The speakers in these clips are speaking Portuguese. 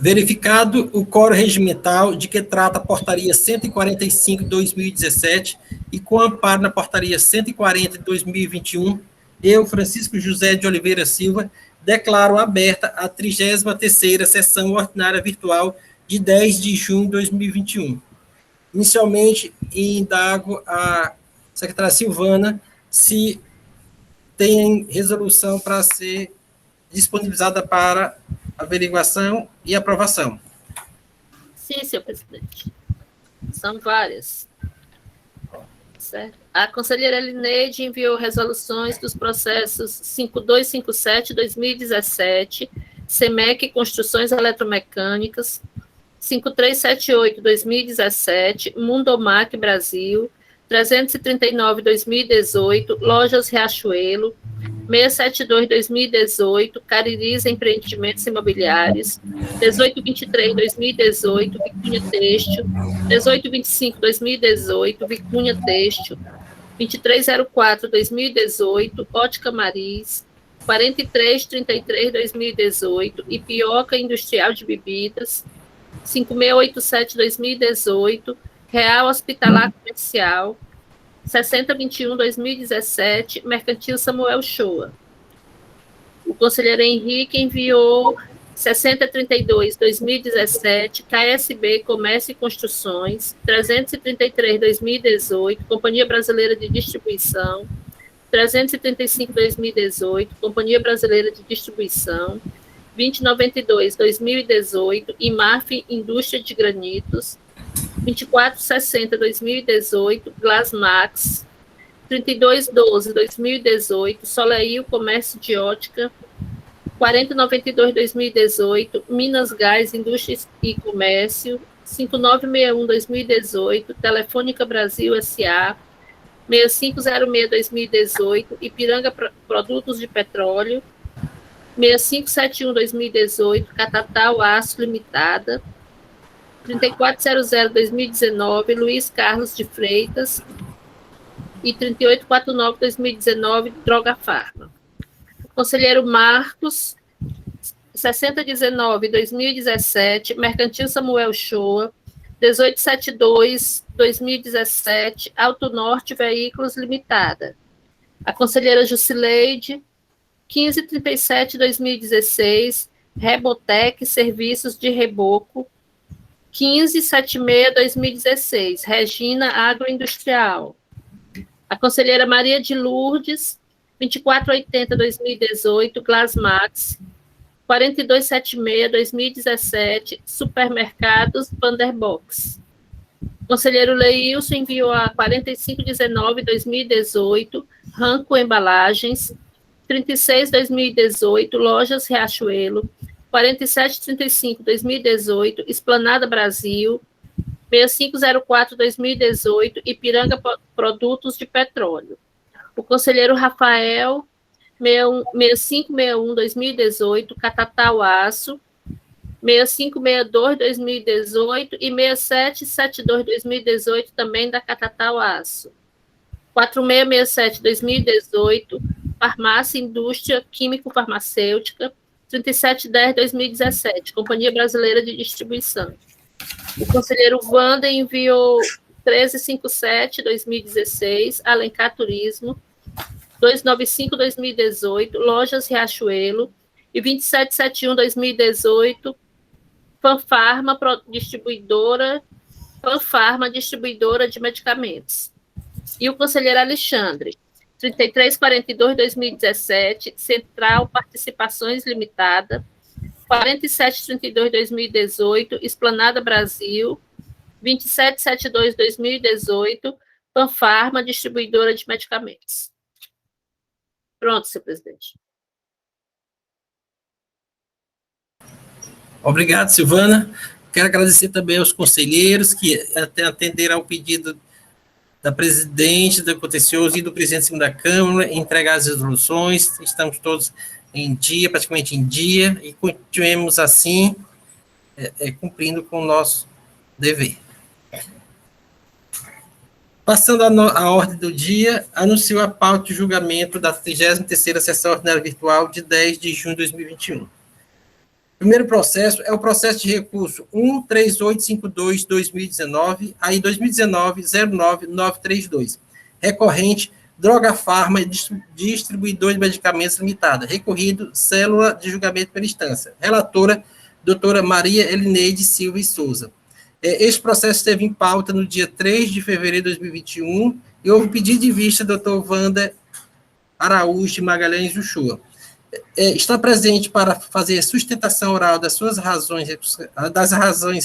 Verificado o quórum regimental de que trata a portaria 145 de 2017 e com amparo na portaria 140 de 2021, eu, Francisco José de Oliveira Silva, declaro aberta a 33ª sessão ordinária virtual de 10 de junho de 2021. Inicialmente, indago a secretária Silvana se tem resolução para ser disponibilizada para averiguação e aprovação. Sim, senhor presidente. São várias. Certo. A conselheira Elineide enviou resoluções dos processos 5257-2017, SEMEC Construções Eletromecânicas, 5378-2017, Mundomac Brasil, 339-2018, Lojas Riachuelo, 672-2018, Cariris Empreendimentos Imobiliários, 1823-2018, Vicunha Têxtil, 1825-2018, Vicunha Têxtil, 2304-2018, Ótica Maris, 4333-2018, Ipioca Industrial de Bebidas, 5687-2018, Real Hospitalar Comercial, 6021-2017, Mercantil Samuel Shoa. O conselheiro Henrique enviou 6032-2017, KSB Comércio e Construções, 333-2018, Companhia Brasileira de Distribuição, 335-2018, Companhia Brasileira de Distribuição, 2092-2018, IMARF Indústria de Granitos, 2460-2018, Glasmax, 3212-2018, Soleil Comércio de Ótica, 4092-2018, Minas Gás Indústria e Comércio, 5961-2018, Telefônica Brasil S.A., 6506-2018, Ipiranga Produtos de Petróleo, 6571-2018, Catatal Aço Limitada, 3400-2019, Luiz Carlos de Freitas, e 3849-2019, Droga Farma. O conselheiro Marcos, 6019-2017, Mercantil Samuel Shoa, 1872-2017, Alto Norte Veículos Limitada. A conselheira Jusileide, 1537-2016, Rebotec Serviços de Reboco, 1576-2016, Regina Agroindustrial. A conselheira Maria de Lourdes, 2480-2018, Glasmax, 4276-2017, Supermercados Vanderbox. O conselheiro Leilson enviou a 4519-2018, Ranco Embalagens, 36-2018, Lojas Riachuelo, 4735-2018, Esplanada Brasil, 6504-2018, Ipiranga Produtos de Petróleo. O conselheiro Rafael, 6561-2018, Catatal Aço, 6562-2018 e 6772-2018, também da Catatal Aço. 4667-2018, Farmácia Indústria Químico-Farmacêutica, 3710-2017, Companhia Brasileira de Distribuição. O conselheiro Wander enviou 1357-2016, Alencar Turismo, 295-2018, Lojas Riachuelo, e 2771-2018, Panfarma Distribuidora de Medicamentos. E o conselheiro Alexandre, 3342-2017, Central Participações Limitada, 4732-2018, Esplanada Brasil, 2772-2018, Panfarma Distribuidora de Medicamentos. Pronto, senhor presidente. Obrigado, Silvana. Quero agradecer também aos conselheiros que até atenderam ao pedido da presidente, do contencioso e do presidente da Câmara em entregar as resoluções. Estamos todos em dia, praticamente em dia, e continuemos assim, cumprindo com o nosso dever. Passando à ordem do dia, anuncio a pauta de julgamento da 33ª Sessão Ordinária Virtual de 10 de junho de 2021. O primeiro processo é o processo de recurso 13852-2019, aí 2019-09932, recorrente Droga Farma Distribuidor de Medicamentos Limitada, recorrido Célula de Julgamento pela Instância. Relatora, doutora Maria Elineide Silva e Souza. Este processo esteve em pauta no dia 3 de fevereiro de 2021 e houve pedido de vista do Dr. Wander Araújo de Magalhães Uchoa. Está presente para fazer sustentação oral das razões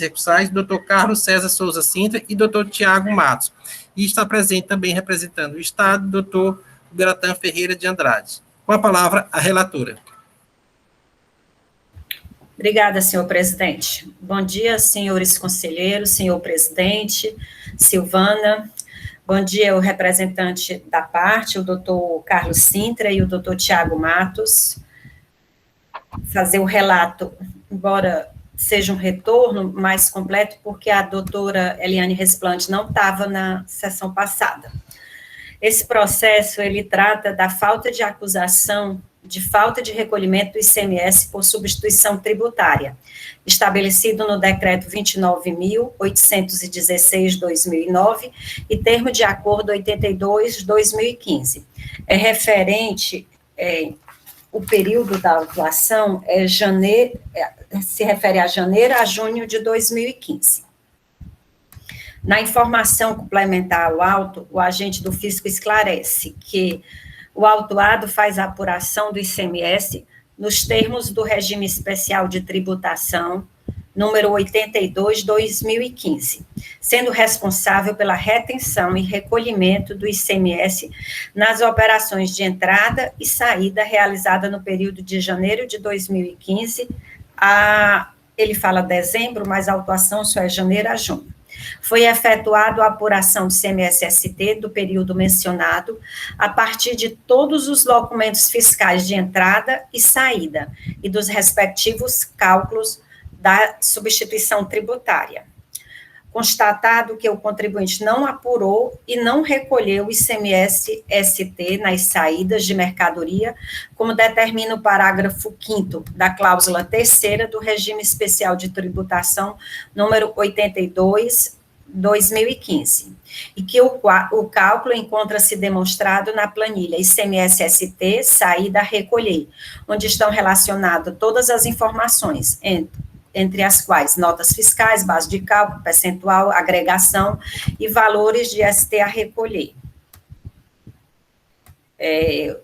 recursais, Dr. Carlos César Souza Sintra e Dr. Tiago Matos. E está presente também representando o Estado, Dr. Beratan Ferreira de Andrade. Com a palavra, a relatora. Obrigada, senhor presidente. Bom dia, senhores conselheiros, senhor presidente, Silvana. Bom dia, o representante da parte, o doutor Carlos Sintra e o doutor Tiago Matos. Fazer o relato, embora seja um retorno mais completo, porque a doutora Eliane Resplante não estava na sessão passada. Esse processo, ele trata da falta de acusação de falta de recolhimento do ICMS por substituição tributária, estabelecido no decreto 29.816/2009 e termo de acordo 82/2015. É referente, o período da autuação se refere a janeiro a junho de 2015. Na informação complementar ao auto, o agente do fisco esclarece que o autuado faz a apuração do ICMS nos termos do regime especial de tributação, número 82/2015, sendo responsável pela retenção e recolhimento do ICMS nas operações de entrada e saída realizada no período de janeiro de 2015 ele fala dezembro, mas a autuação só é janeiro a junho. Foi efetuada a apuração do ICMS-ST do período mencionado a partir de todos os documentos fiscais de entrada e saída e dos respectivos cálculos da substituição tributária. Constatado que o contribuinte não apurou e não recolheu o ICMS-ST nas saídas de mercadoria, como determina o parágrafo 5º da cláusula 3ª do regime especial de tributação número 82/2015, e que o cálculo encontra-se demonstrado na planilha ICMS-ST saída a recolher, onde estão relacionadas todas as informações, entre as quais notas fiscais, base de cálculo, percentual, agregação e valores de ST a recolher.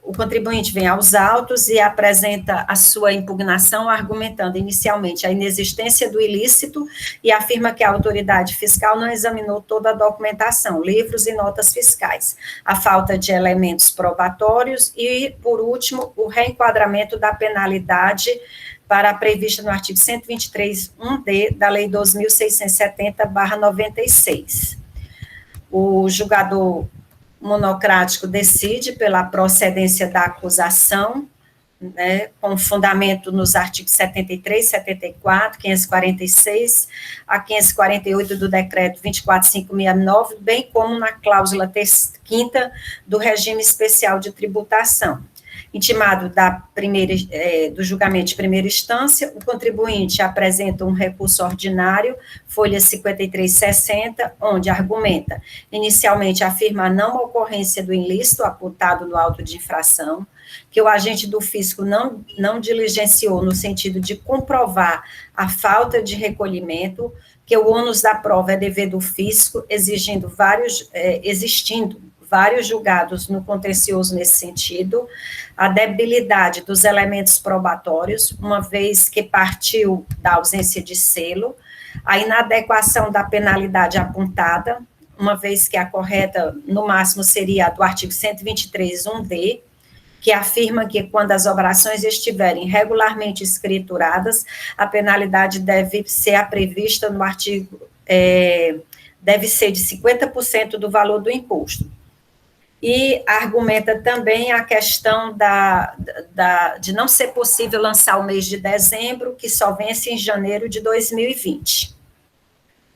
O contribuinte vem aos autos e apresenta a sua impugnação, argumentando inicialmente a inexistência do ilícito e afirma que a autoridade fiscal não examinou toda a documentação, livros e notas fiscais, a falta de elementos probatórios e, por último, o reenquadramento da penalidade para a prevista no artigo 123.1d da Lei 2.670/96. O julgador monocrático decide pela procedência da acusação, com fundamento nos artigos 73, 74, 546 a 548 do decreto 24.569, bem como na cláusula 5ª do regime especial de tributação. Intimado do julgamento de primeira instância, o contribuinte apresenta um recurso ordinário, folha 5360, onde argumenta, inicialmente afirma a não ocorrência do ilícito apontado no auto de infração, que o agente do fisco não diligenciou no sentido de comprovar a falta de recolhimento, que o ônus da prova é dever do fisco, existindo vários julgados no contencioso nesse sentido, a debilidade dos elementos probatórios, uma vez que partiu da ausência de selo, a inadequação da penalidade apontada, uma vez que a correta, no máximo, seria a do artigo 123.1d, que afirma que quando as operações estiverem regularmente escrituradas, a penalidade deve ser a prevista no artigo, deve ser de 50% do valor do imposto. E argumenta também a questão de não ser possível lançar o mês de dezembro, que só vence em janeiro de 2020.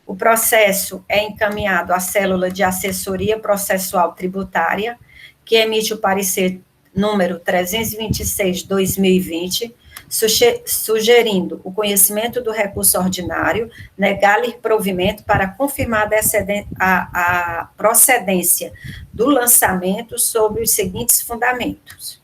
O processo é encaminhado à célula de assessoria processual tributária, que emite o parecer número 326/2020, sugerindo o conhecimento do recurso ordinário, negar-lhe provimento para confirmar a procedência do lançamento sobre os seguintes fundamentos.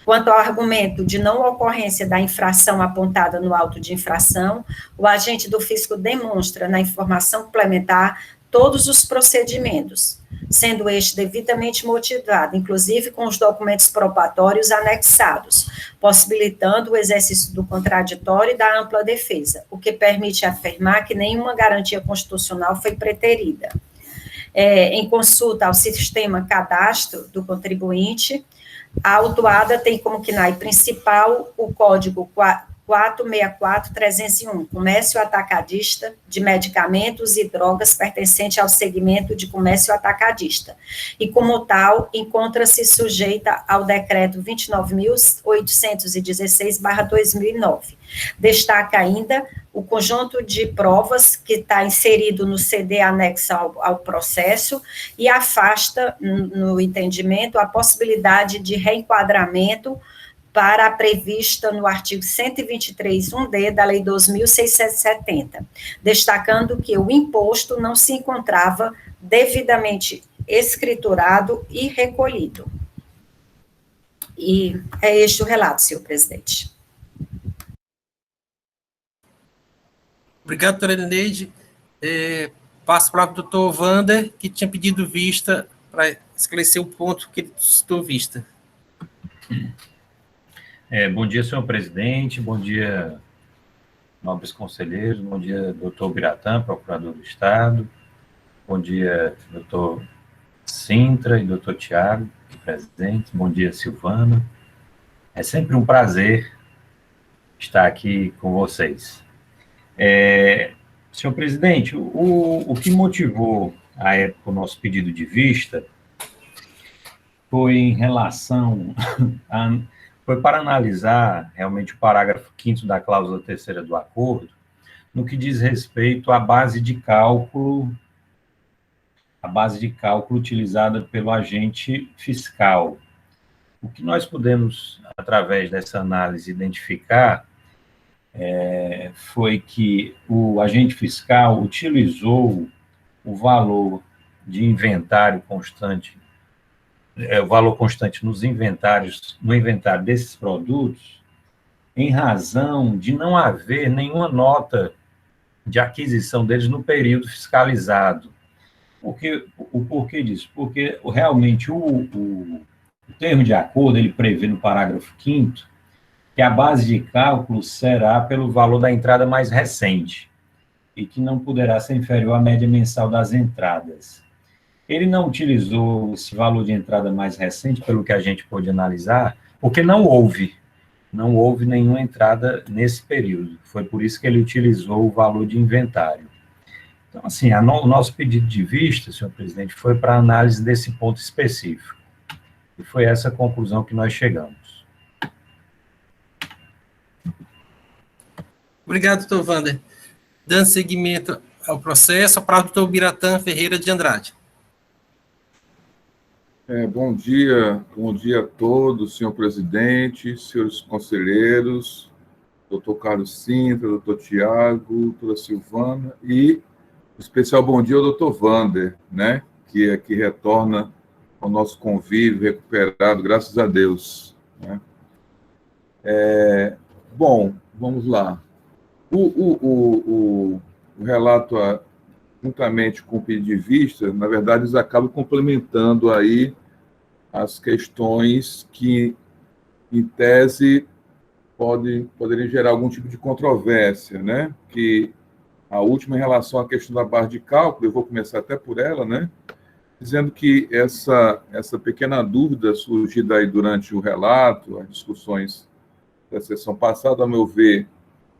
Quanto ao argumento de não ocorrência da infração apontada no auto de infração, o agente do fisco demonstra na informação complementar todos os procedimentos, sendo este devidamente motivado, inclusive com os documentos probatórios anexados, possibilitando o exercício do contraditório e da ampla defesa, o que permite afirmar que nenhuma garantia constitucional foi preterida. Em consulta ao sistema cadastro do contribuinte, a autuada tem como KNAI principal o código 464-301, comércio atacadista de medicamentos e drogas pertencente ao segmento de comércio atacadista, e como tal, encontra-se sujeita ao decreto 29.816/2009. Destaca ainda o conjunto de provas que está inserido no CD anexo ao processo e afasta, no entendimento, a possibilidade de reenquadramento para a prevista no artigo 123.1d da Lei 2.670, destacando que o imposto não se encontrava devidamente escriturado e recolhido. E é este o relato, senhor presidente. Obrigado, doutora Elineide. Passo para o doutor Wander, que tinha pedido vista para esclarecer o ponto que ele citou vista. Bom dia, senhor presidente, bom dia, nobres conselheiros, bom dia, doutor Biratã, procurador do Estado, bom dia, doutor Sintra e doutor Tiago, presentes, bom dia, Silvana. É sempre um prazer estar aqui com vocês. Senhor presidente, o que motivou, à época, o nosso pedido de vista foi em relação foi para analisar realmente o parágrafo 5º da cláusula 3ª do acordo, no que diz respeito à base de cálculo utilizada pelo agente fiscal. O que nós pudemos, através dessa análise, identificar foi que o agente fiscal utilizou o valor de inventário constante, o valor constante nos inventários, no inventário desses produtos, em razão de não haver nenhuma nota de aquisição deles no período fiscalizado. O porquê disso? Porque realmente o termo de acordo, ele prevê no parágrafo 5º que a base de cálculo será pelo valor da entrada mais recente e que não poderá ser inferior à média mensal das entradas. Ele não utilizou esse valor de entrada mais recente, pelo que a gente pôde analisar, porque não houve nenhuma entrada nesse período. Foi por isso que ele utilizou o valor de inventário. Então, assim, o nosso pedido de vista, senhor presidente, foi para análise desse ponto específico. E foi essa a conclusão que nós chegamos. Obrigado, doutor Wander. Dando seguimento ao processo, para o doutor Biratã Ferreira de Andrade. Bom dia a todos, senhor presidente, senhores conselheiros, doutor Carlos Sintra, doutor Tiago, doutora Silvana, e especial bom dia ao doutor Wander, né, que aqui retorna ao nosso convívio, recuperado, graças a Deus. Né? Bom, vamos lá. O relato, juntamente com o pedido de vista, na verdade, eles acabam complementando aí as questões que, em tese, poderiam gerar algum tipo de controvérsia, né? Que a última, em relação à questão da base de cálculo, eu vou começar até por ela, né? Dizendo que essa pequena dúvida surgida aí durante o relato, as discussões da sessão passada, a meu ver,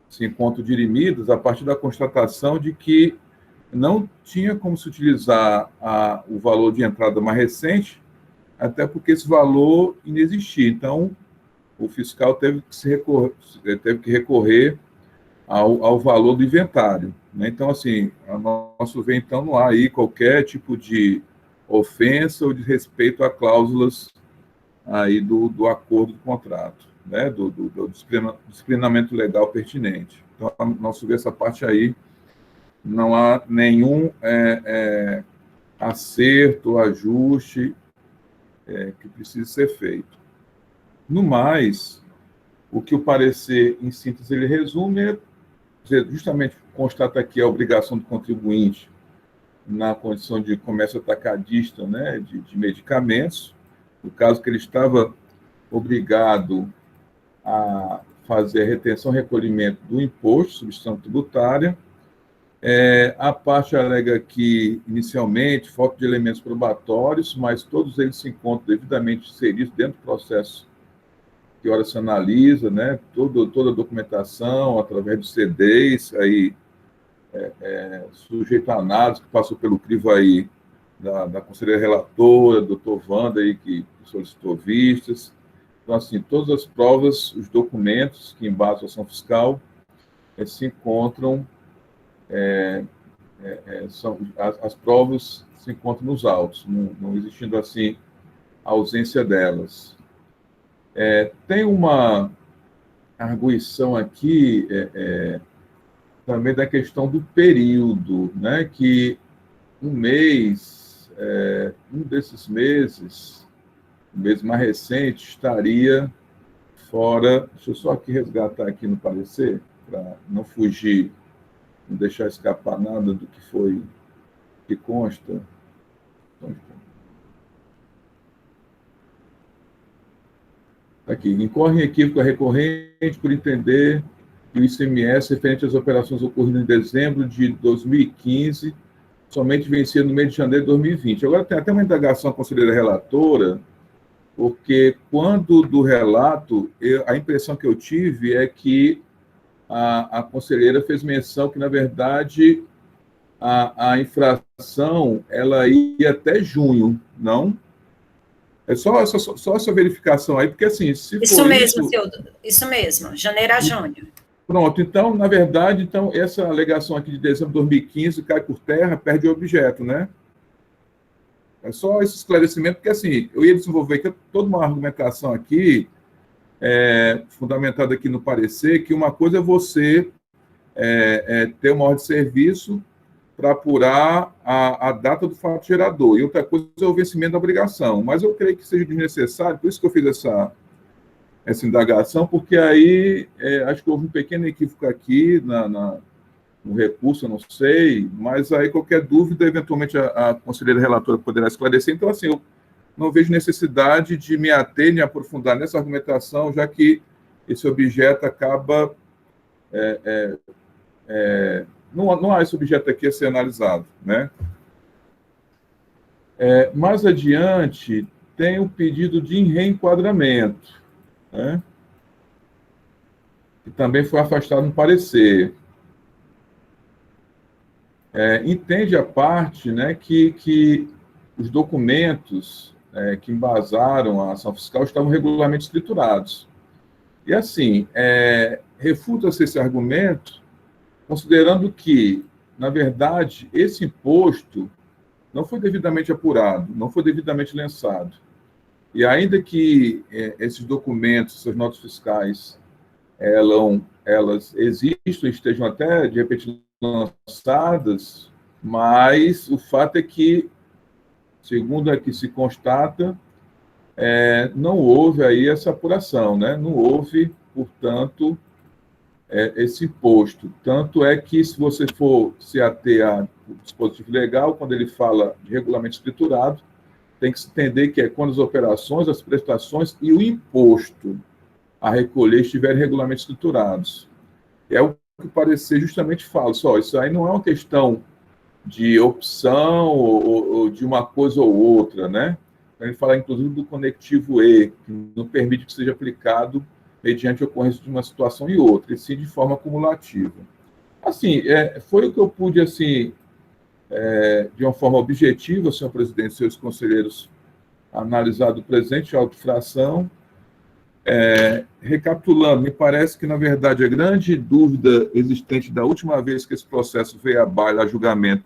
se encontram dirimidas a partir da constatação de que não tinha como se utilizar o valor de entrada mais recente, até porque esse valor inexistia. Então, o fiscal teve que recorrer ao valor do inventário, né? Então, assim, a nosso ver, então, não há aí qualquer tipo de ofensa ou desrespeito a cláusulas aí do acordo do contrato, né? Do disciplinamento legal pertinente. Então, a nosso ver, essa parte aí não há nenhum acerto, ajuste que precise ser feito. No mais, o que o parecer, em síntese, ele resume justamente constata aqui a obrigação do contribuinte na condição de comércio atacadista, né, de medicamentos, no caso que ele estava obrigado a fazer a retenção e recolhimento do imposto, substituição tributária. A parte alega que, inicialmente, falta de elementos probatórios, mas todos eles se encontram devidamente inseridos dentro do processo que ora se analisa, né, toda a documentação, através dos CDs, aí, sujeito a análise, que passou pelo crivo aí da conselheira relatora, doutor Wanda, aí, que solicitou vistas. Então, assim, todas as provas, os documentos que embasam a ação fiscal se encontram, as provas se encontram nos autos, não existindo, assim, a ausência delas. Tem uma arguição aqui também da questão do período, né? Que um desses meses, o mês mais recente, estaria fora. Deixa eu só aqui resgatar aqui no parecer, para não fugir, não deixar escapar nada do que consta. Aqui, incorre em equívoco recorrente por entender que o ICMS referente às operações ocorridas em dezembro de 2015 somente vencia no mês de janeiro de 2020. Agora, tem até uma indagação à conselheira relatora, porque quando do relato, a impressão que eu tive é que a conselheira fez menção que, na verdade, a infração ela ia até junho, não? É só essa verificação aí, porque assim, se isso for mesmo, Teodoro, isso mesmo, janeiro a junho. Pronto, então, na verdade, essa alegação aqui de dezembro de 2015 cai por terra, perde o objeto, né? É só esse esclarecimento, porque assim, eu ia desenvolver aqui toda uma argumentação aqui, fundamentada aqui no parecer, que uma coisa é você ter uma ordem de serviço para apurar a data do fato gerador, e outra coisa é o vencimento da obrigação. Mas eu creio que seja desnecessário, por isso que eu fiz essa indagação, porque aí acho que houve um pequeno equívoco aqui no recurso, eu não sei, mas aí qualquer dúvida, eventualmente a conselheira relatora poderá esclarecer. Então, assim, eu não vejo necessidade de me ater nem aprofundar nessa argumentação, já que esse objeto acaba... não há esse objeto aqui a ser analisado, né? Mais adiante, tem o pedido de reenquadramento, né? Que também foi afastado no parecer. Entende a parte, né, que os documentos que embasaram a ação fiscal estavam regularmente escriturados. E, assim, refuta-se esse argumento considerando que, na verdade, esse imposto não foi devidamente apurado, não foi devidamente lançado. E ainda que esses documentos, essas notas fiscais, elas existam, estejam até, de repente, lançadas, mas o fato é que, segundo aqui se constata, não houve aí essa apuração, né? Não houve, portanto, esse imposto. Tanto é que, se você for se ater ao dispositivo legal, quando ele fala de regulamento escriturado, tem que se entender que é quando as operações, as prestações e o imposto a recolher estiverem regularmente escriturados. É o que o parecer justamente fala, só, isso aí não é uma questão de opção ou de uma coisa ou outra, né? Ele fala, inclusive, do conectivo E, que não permite que seja aplicado mediante a ocorrência de uma situação e outra, e sim de forma acumulativa. Assim, foi o que eu pude, assim, de uma forma objetiva, senhor presidente e seus conselheiros, analisar do presente auto-infração, Recapitulando, me parece que, na verdade, a grande dúvida existente da última vez que esse processo veio à baila, a julgamento,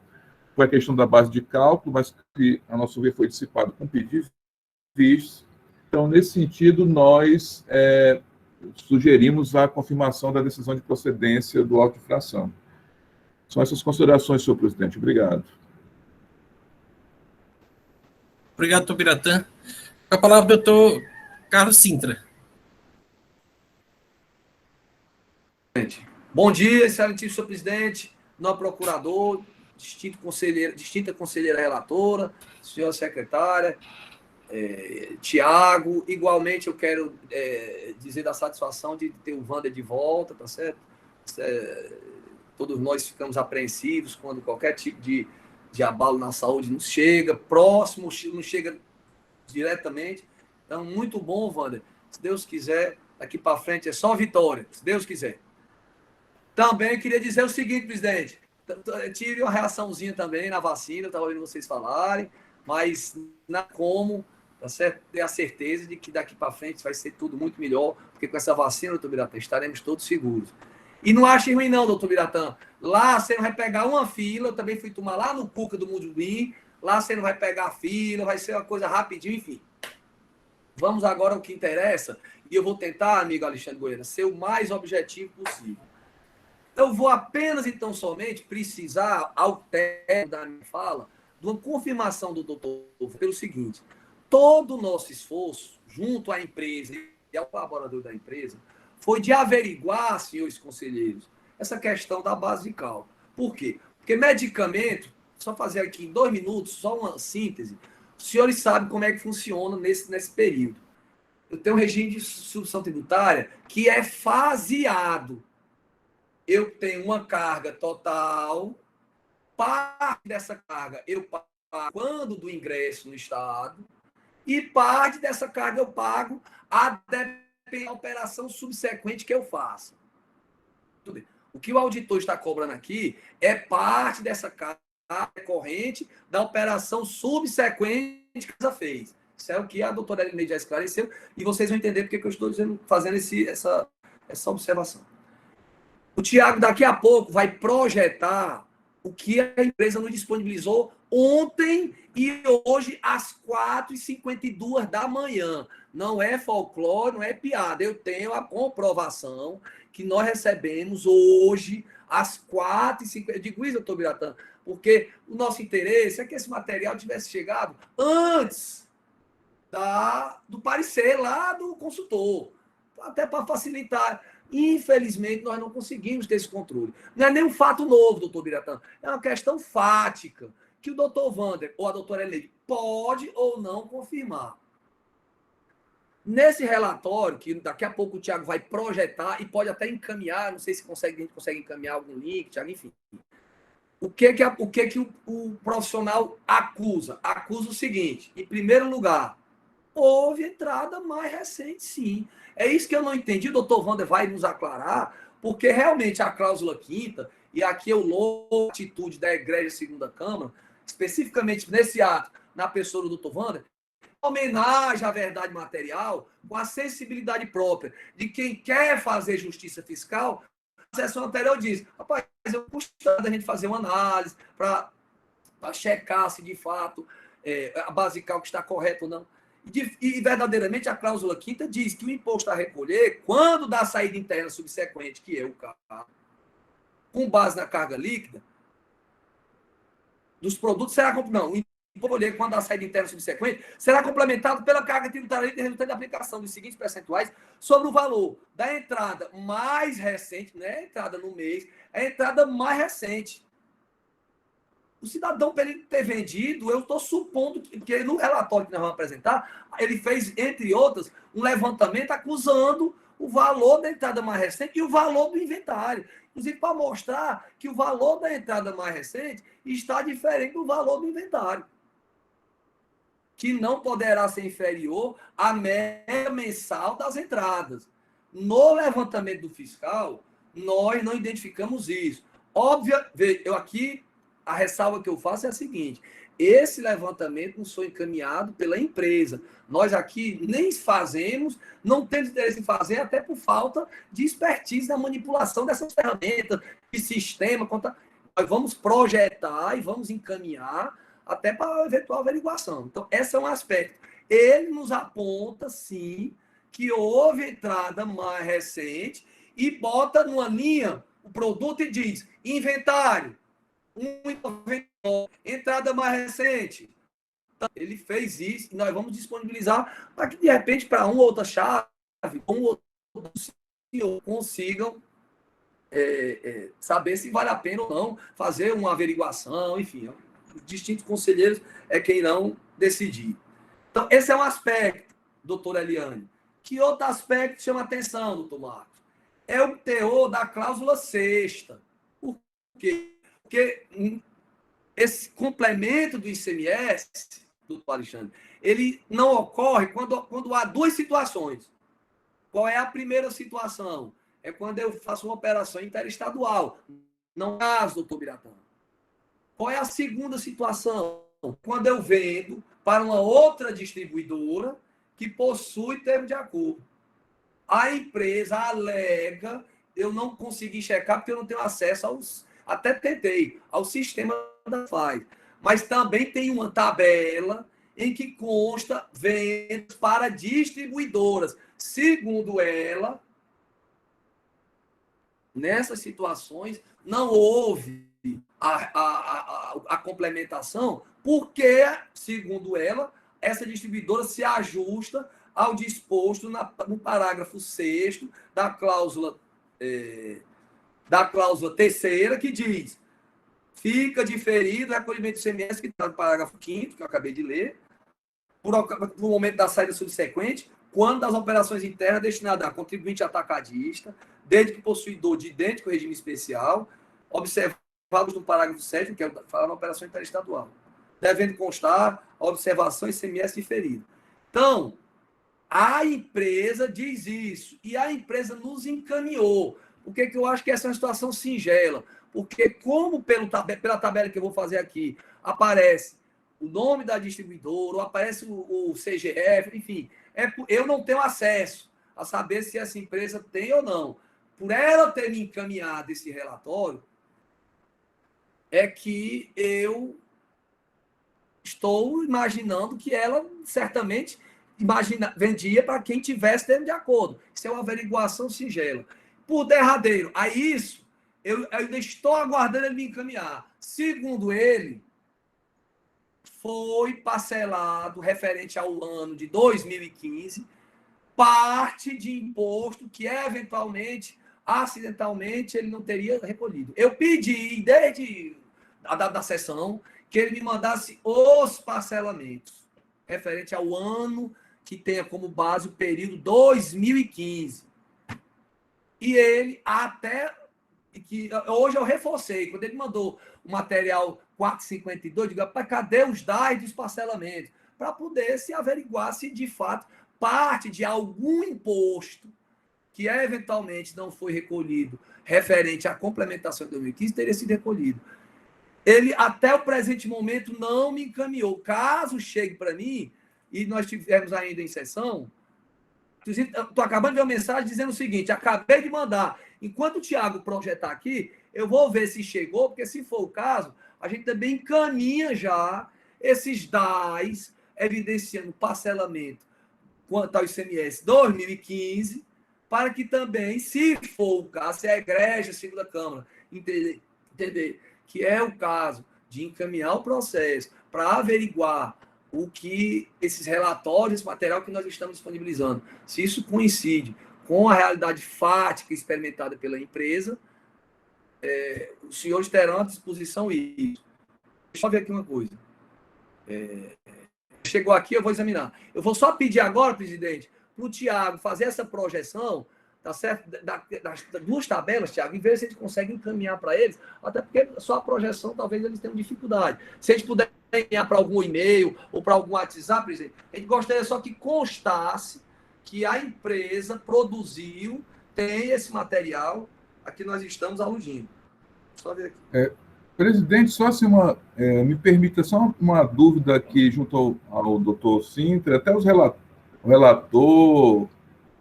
foi a questão da base de cálculo, mas que, a nosso ver, foi dissipado com pedido de vistos. Então, nesse sentido, nós sugerimos a confirmação da decisão de procedência do auto de infração. São essas considerações, senhor presidente. Obrigado. Obrigado, doutor Biratã. Com a palavra, doutor Carlos Sintra. Bom dia, excelentíssimo senhor presidente, nosso procurador, distinta conselheira relatora, senhora secretária, Tiago. Igualmente, eu quero dizer da satisfação de ter o Wander de volta, tá certo? Todos nós ficamos apreensivos quando qualquer tipo de abalo na saúde nos chega, próximo, não chega diretamente. Então, muito bom, Wander. Se Deus quiser, daqui para frente é só vitória, se Deus quiser. Também queria dizer o seguinte, presidente, eu tive uma reaçãozinha também na vacina, estava ouvindo vocês falarem, mas não como, tá certo? Ter a certeza de que daqui para frente vai ser tudo muito melhor, porque com essa vacina, doutor Biratã, estaremos todos seguros. E não achem ruim não, doutor Biratã. Lá você não vai pegar uma fila, eu também fui tomar lá no Cuca do Mundubim, lá você não vai pegar a fila, vai ser uma coisa rapidinho, enfim. Vamos agora ao que interessa, e eu vou tentar, amigo Alexandre Goiânia, ser o mais objetivo possível. Eu vou apenas, então, somente precisar, ao término da minha fala, de uma confirmação do doutor pelo seguinte: todo o nosso esforço, junto à empresa e ao colaborador da empresa, foi de averiguar, senhores conselheiros, essa questão da base de cálculo. Por quê? Porque medicamento, só fazer aqui em 2 minutos, só uma síntese, os senhores sabem como é que funciona nesse período. Eu tenho um regime de substituição tributária que é faseado. Eu tenho uma carga total, parte dessa carga eu pago quando do ingresso no Estado, e parte dessa carga eu pago a depender da operação subsequente que eu faça. O que o auditor está cobrando aqui é parte dessa carga corrente da operação subsequente que ela fez. Isso é o que a doutora Elineide já esclareceu, e vocês vão entender porque que eu estou fazendo essa observação. O Tiago, daqui a pouco, vai projetar o que a empresa nos disponibilizou ontem e hoje, às 4h52 da manhã. Não é folclore, não é piada. Eu tenho a comprovação que nós recebemos hoje, às 4h50. Eu digo isso, doutor Biratã, porque o nosso interesse é que esse material tivesse chegado antes do parecer lá do consultor, até para facilitar. Infelizmente, nós não conseguimos ter esse controle. Não é nem um fato novo, doutor Biratã. É uma questão fática, que o doutor Wander ou a doutora Elineide pode ou não confirmar. Nesse relatório, que daqui a pouco o Tiago vai projetar e pode até encaminhar, não sei se a gente consegue encaminhar algum link, Tiago, enfim. O que o profissional acusa? Acusa o seguinte: em primeiro lugar, houve entrada mais recente, sim. É isso que eu não entendi. O doutor Wander vai nos aclarar, porque realmente a cláusula 5ª, e aqui eu louvo a atitude da Egrégia Segunda Câmara, especificamente nesse ato, na pessoa do doutor Wander, homenagem à verdade material, com a sensibilidade própria de quem quer fazer justiça fiscal. A sessão anterior diz: rapaz, eu custa da gente fazer uma análise para checar se de fato a base de cálculo está correta ou não. E verdadeiramente a cláusula 5ª diz que o imposto a recolher, quando da saída interna subsequente, que é o caso, com base na carga líquida, dos produtos será não, o imposto a recolher, quando da saída interna subsequente, será complementado pela carga tributária líquida resultante da aplicação dos seguintes percentuais sobre o valor da entrada mais recente, não é a entrada no mês, é a entrada mais recente. O cidadão, para ele ter vendido, eu estou supondo que no relatório que nós vamos apresentar, ele fez, entre outras, um levantamento acusando o valor da entrada mais recente e o valor do inventário. Inclusive, para mostrar que o valor da entrada mais recente está diferente do valor do inventário, que não poderá ser inferior à média mensal das entradas. No levantamento do fiscal, nós não identificamos isso. Óbvio, eu aqui... A ressalva que eu faço é a seguinte: esse levantamento não foi encaminhado pela empresa. Nós aqui nem fazemos, não temos interesse em fazer, até por falta de expertise na manipulação dessas ferramentas, de sistema. Nós vamos projetar e vamos encaminhar até para a eventual averiguação. Então, esse é um aspecto. Ele nos aponta, sim, que houve entrada mais recente e bota numa linha o produto e diz inventário, entrada mais recente. Então, ele fez isso e nós vamos disponibilizar para que, de repente, para uma ou outra chave, um ou outro senhor consigam saber se vale a pena ou não fazer uma averiguação, enfim. Os distintos conselheiros é quem irão decidir. Então, esse é um aspecto, doutora Eliane. Que outro aspecto chama atenção, doutor Marcos? É o teor da cláusula 6ª. Por quê? Porque esse complemento do ICMS, doutor Alexandre, ele não ocorre quando há duas situações. Qual é a primeira situação? É quando eu faço uma operação interestadual. Não caso, doutor Biratã. Qual é a segunda situação? Quando eu vendo para uma outra distribuidora que possui termo de acordo. A empresa alega, eu não consegui checar porque eu não tenho acesso até tentei, ao sistema da FAI. Mas também tem uma tabela em que consta vendas para distribuidoras. Segundo ela, nessas situações, não houve a complementação, porque, segundo ela, essa distribuidora se ajusta ao disposto no parágrafo 6º da cláusula 3ª, que diz: fica diferido o recolhimento do ICMS, que está no parágrafo 5º, que eu acabei de ler, por o momento da saída subsequente, quando das operações internas destinadas a contribuinte atacadista, desde que possuidor de idêntico regime especial, observados no parágrafo 7º, que é falar na operação interestadual, devendo constar a observação ICMS diferido. Então, a empresa diz isso, e a empresa nos encaminhou. Por que eu acho que essa é uma situação singela? Porque como pela tabela que eu vou fazer aqui, aparece o nome da distribuidora, ou aparece o CGF, enfim, eu não tenho acesso a saber se essa empresa tem ou não. Por ela ter me encaminhado esse relatório, é que eu estou imaginando que ela certamente vendia para quem tivesse termo de acordo. Isso é uma averiguação singela. Por derradeiro, a isso, eu ainda estou aguardando ele me encaminhar. Segundo ele, foi parcelado, referente ao ano de 2015, parte de imposto que, eventualmente, acidentalmente, ele não teria recolhido. Eu pedi, desde a data da sessão, que ele me mandasse os parcelamentos, referente ao ano que tenha como base o período 2015. E ele até... que hoje eu reforcei, quando ele mandou o material 452, eu digo, rapaz, cadê os DAI dos parcelamentos? Para poder se averiguar se, de fato, parte de algum imposto que eventualmente não foi recolhido referente à complementação de 2015 teria sido recolhido. Ele, até o presente momento, não me encaminhou. Caso chegue para mim, e nós estivermos ainda em sessão, estou acabando de ver uma mensagem dizendo o seguinte: acabei de mandar. Enquanto o Tiago projetar aqui, eu vou ver se chegou, porque se for o caso, a gente também encaminha já esses DAIs, evidenciando parcelamento quanto ao ICMS 2015, para que também, se for o caso, se a Egrégia Segunda Câmara entender que é o caso de encaminhar o processo para averiguar o que esses relatórios, esse material que nós estamos disponibilizando, se isso coincide com a realidade fática experimentada pela empresa, os senhores terão à disposição isso. Deixa eu ver aqui uma coisa. Chegou aqui, eu vou examinar. Eu vou só pedir agora, presidente, para o Tiago fazer essa projeção, tá certo? Das duas tabelas, Tiago, e ver se a gente consegue encaminhar para eles, até porque só a projeção talvez eles tenham dificuldade. Se a gente puder enviar para algum e-mail ou para algum WhatsApp, presidente, a gente gostaria só que constasse que a empresa tem esse material a que nós estamos aludindo. Só ver aqui. Presidente, só assim me permita só uma dúvida aqui junto ao doutor Sintra, até o relator,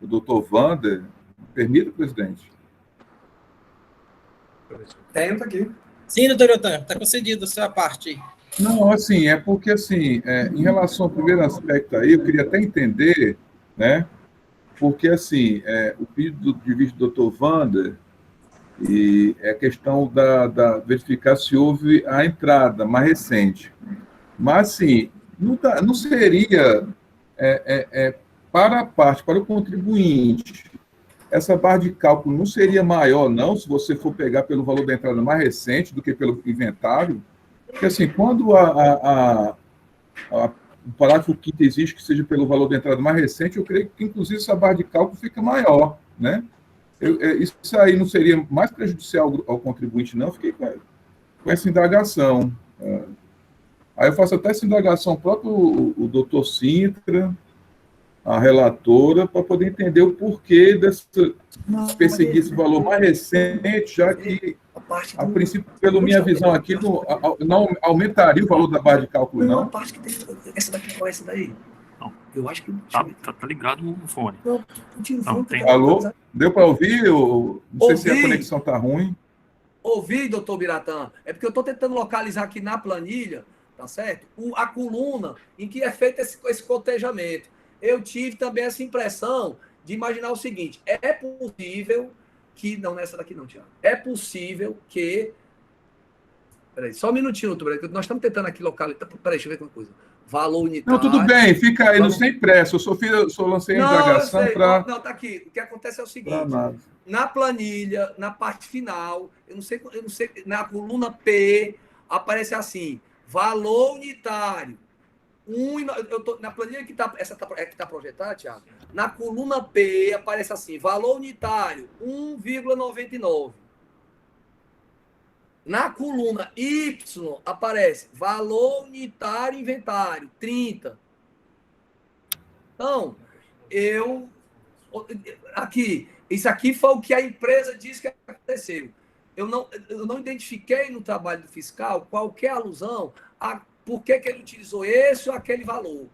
o doutor Wander. Me permita, presidente? Tenta aqui. Sim, doutor Yotan, está concedido a sua parte aí. Não, assim, é porque, assim, em relação ao primeiro aspecto aí, eu queria até entender, né, porque, assim, o pedido de vista do doutor Wander e é a questão da verificar se houve a entrada mais recente. Mas, assim, não seria para a parte, para o contribuinte, essa barra de cálculo não seria maior, não, se você for pegar pelo valor da entrada mais recente do que pelo inventário? Porque, assim, quando o parágrafo 5º exige que seja pelo valor da entrada mais recente, eu creio que, inclusive, essa barra de cálculo fica maior, né? Isso aí não seria mais prejudicial ao contribuinte, não? Fiquei com essa indagação. Aí eu faço até essa indagação próprio o doutor Sintra, a relatora, para poder entender o porquê perseguir esse valor mais recente, já que, a princípio, pela minha visão aqui, não aumentaria o valor da barra de cálculo, não? A parte que tem essa daqui, qual é essa daí? Não. Eu acho que... Tá ligado no fone. Não, Alô? Deu para ouvir? Não sei se a conexão está ruim. Ouvi, doutor Biratã. É porque eu estou tentando localizar aqui na planilha, tá certo? A coluna em que é feito esse cotejamento. Eu tive também essa impressão de imaginar o seguinte: é possível que... Não, nessa daqui não, Tiago. É possível que... Peraí, só um minutinho, doutor Biratã. Nós estamos tentando aqui localizar... Peraí, deixa eu ver uma coisa. Valor unitário... Não, tudo bem, fica aí, não sem pressa. Eu só lancei a indagação para... Não, tá aqui. O que acontece é o seguinte: na planilha, na parte final, eu não sei, na coluna P, aparece assim, valor unitário. Na planilha que está projetada, Tiago, na coluna P aparece assim, valor unitário, 1,99. Na coluna Y aparece valor unitário inventário, 30. Então, isso aqui foi o que a empresa disse que aconteceu. Eu não identifiquei no trabalho do fiscal qualquer alusão a por que ele utilizou esse ou aquele valor.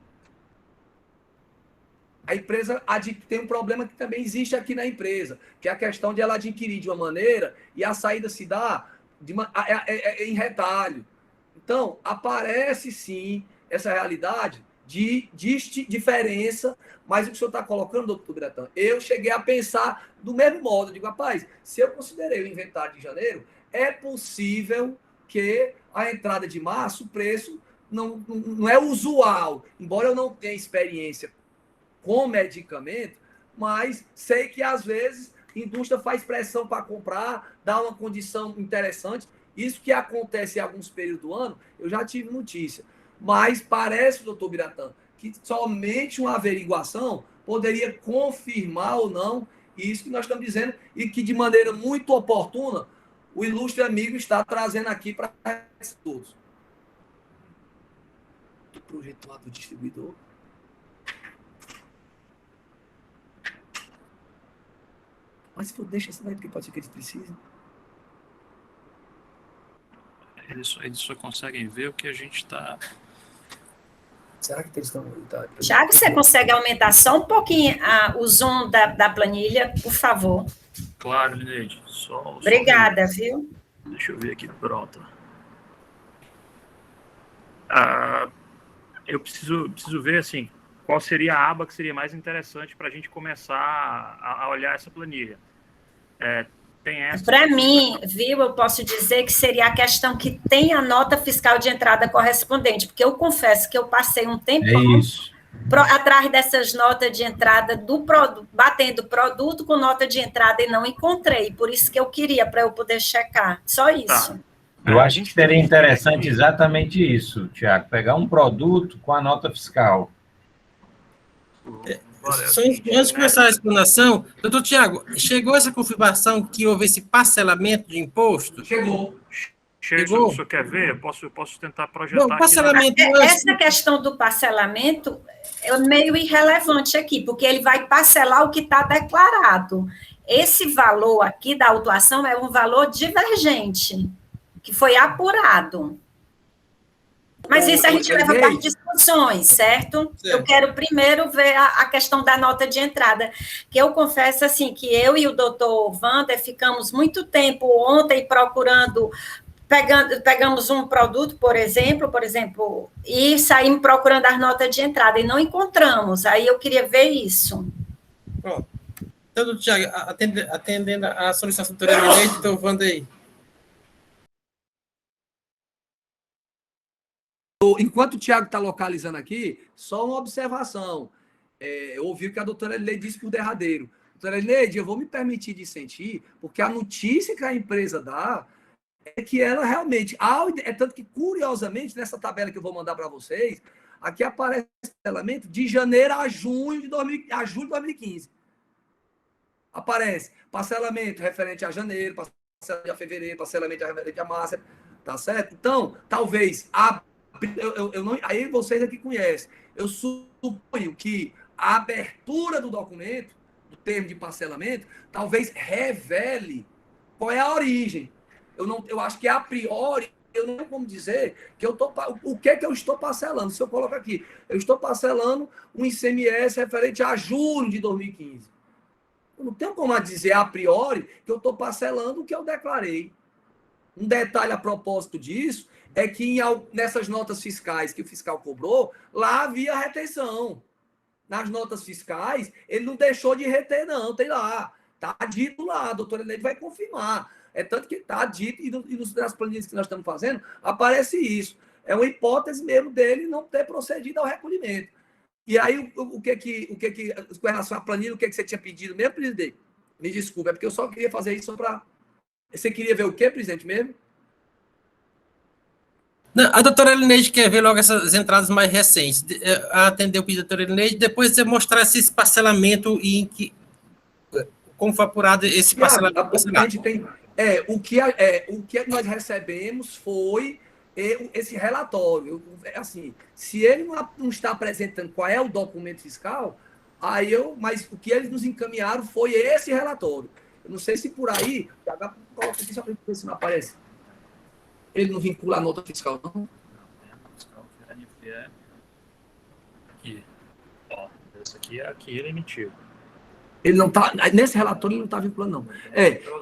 A empresa tem um problema que também existe aqui na empresa, que é a questão de ela adquirir de uma maneira e a saída se dá em retalho. Então, aparece sim essa realidade de diferença, mas o que o senhor está colocando, doutor Biratã, eu cheguei a pensar do mesmo modo. Eu digo, rapaz, se eu considerei o inventário de janeiro, é possível que a entrada de março, o preço não é usual, embora eu não tenha experiência com medicamento, mas sei que às vezes a indústria faz pressão para comprar, dá uma condição interessante. Isso que acontece em alguns períodos do ano, eu já tive notícia. Mas parece, doutor Biratã, que somente uma averiguação poderia confirmar ou não isso que nós estamos dizendo e que, de maneira muito oportuna, o ilustre amigo está trazendo aqui para todos. Do projeto lá do distribuidor. Mas se for, deixa isso daí, porque pode ser que eles precisem. Eles só conseguem ver o que a gente está... Será que eles estão... Tiago, você consegue aumentar só um pouquinho o zoom da planilha, por favor? Claro, Lineide. Obrigada, viu? Deixa eu ver aqui, pronto. Eu preciso ver, assim, qual seria a aba que seria mais interessante para a gente começar a olhar essa planilha. Para mim, viu, eu posso dizer que seria a questão que tem a nota fiscal de entrada correspondente, porque eu confesso que eu passei um tempo atrás dessas notas de entrada batendo produto com nota de entrada e não encontrei, por isso que eu queria, para eu poder checar, só isso. Tá. Eu acho que seria interessante exatamente isso, Tiago, pegar um produto com a nota fiscal. Só antes de começar a explanação, doutor Tiago, chegou essa confirmação que houve esse parcelamento de imposto? Chegou. Chegou? O senhor quer ver? Eu posso tentar projetar. Não, parcelamento essa questão do parcelamento é meio irrelevante aqui, porque ele vai parcelar o que está declarado. Esse valor aqui da autuação é um valor divergente. que foi apurado. Mas isso a gente leva para as discussões, certo? Eu quero primeiro ver a questão da nota de entrada, que eu confesso assim, que eu e o doutor Wander ficamos muito tempo ontem procurando, pegamos um produto, por exemplo, e saímos procurando as notas de entrada, e não encontramos, aí eu queria ver isso. Pronto. Então, doutor Tiago, atendendo a solicitação do doutor Elineide, doutor Wander aí. Enquanto o Tiago está localizando aqui, só uma observação. Eu ouvi o que a doutora Elineide disse por derradeiro. Doutora Elineide, eu vou me permitir dissentir, porque a notícia que a empresa dá é que ela realmente... É tanto que, curiosamente, nessa tabela que eu vou mandar para vocês, aqui aparece o parcelamento de janeiro a julho de 2015. Aparece parcelamento referente a janeiro, parcelamento a fevereiro, parcelamento referente a março, tá certo? Então, talvez... Eu não, aí vocês aqui conhecem. Eu suponho que a abertura do documento, do termo de parcelamento, talvez revele qual é a origem. Eu acho que a priori eu não tenho como dizer que o que é que eu estou parcelando. Se eu coloco aqui, eu estou parcelando um ICMS referente a julho de 2015. Eu não tenho como dizer a priori que eu estou parcelando o que eu declarei. Um detalhe a propósito disso é que nessas notas fiscais que o fiscal cobrou, lá havia retenção. Nas notas fiscais, ele não deixou de reter, não. Tem lá. Está dito lá. A doutora Elineide vai confirmar. É tanto que está dito, e nas planilhas que nós estamos fazendo, aparece isso. É uma hipótese mesmo dele não ter procedido ao recolhimento. E aí, com relação à planilha, o que você tinha pedido mesmo, presidente? Me desculpe, é porque eu só queria fazer isso para... Você queria ver o quê, presidente, mesmo? Não, a doutora Elineide quer ver logo essas entradas mais recentes. Atender o pedido da doutora Elineide, depois você mostrar esse parcelamento e como foi apurado esse parcelamento. A gente tem, o que nós recebemos foi esse relatório. Assim, se ele não está apresentando qual é o documento fiscal, mas o que eles nos encaminharam foi esse relatório. Eu não sei se por aí, coloca aqui só para ver se não aparece. Ele não vincula a nota fiscal, não? Aqui. Ó, esse aqui é aqui ele emitiu. Ele não tá, nesse relatório ele não está vinculando, não.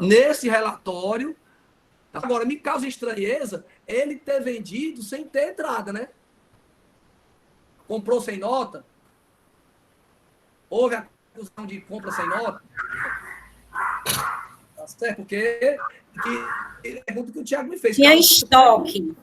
Nesse relatório, agora, me causa estranheza ele ter vendido sem ter entrada, né? Comprou sem nota? Houve acusação de compra sem nota? Tá certo? Porque ele pergunta que o Tiago me fez. Tinha estoque.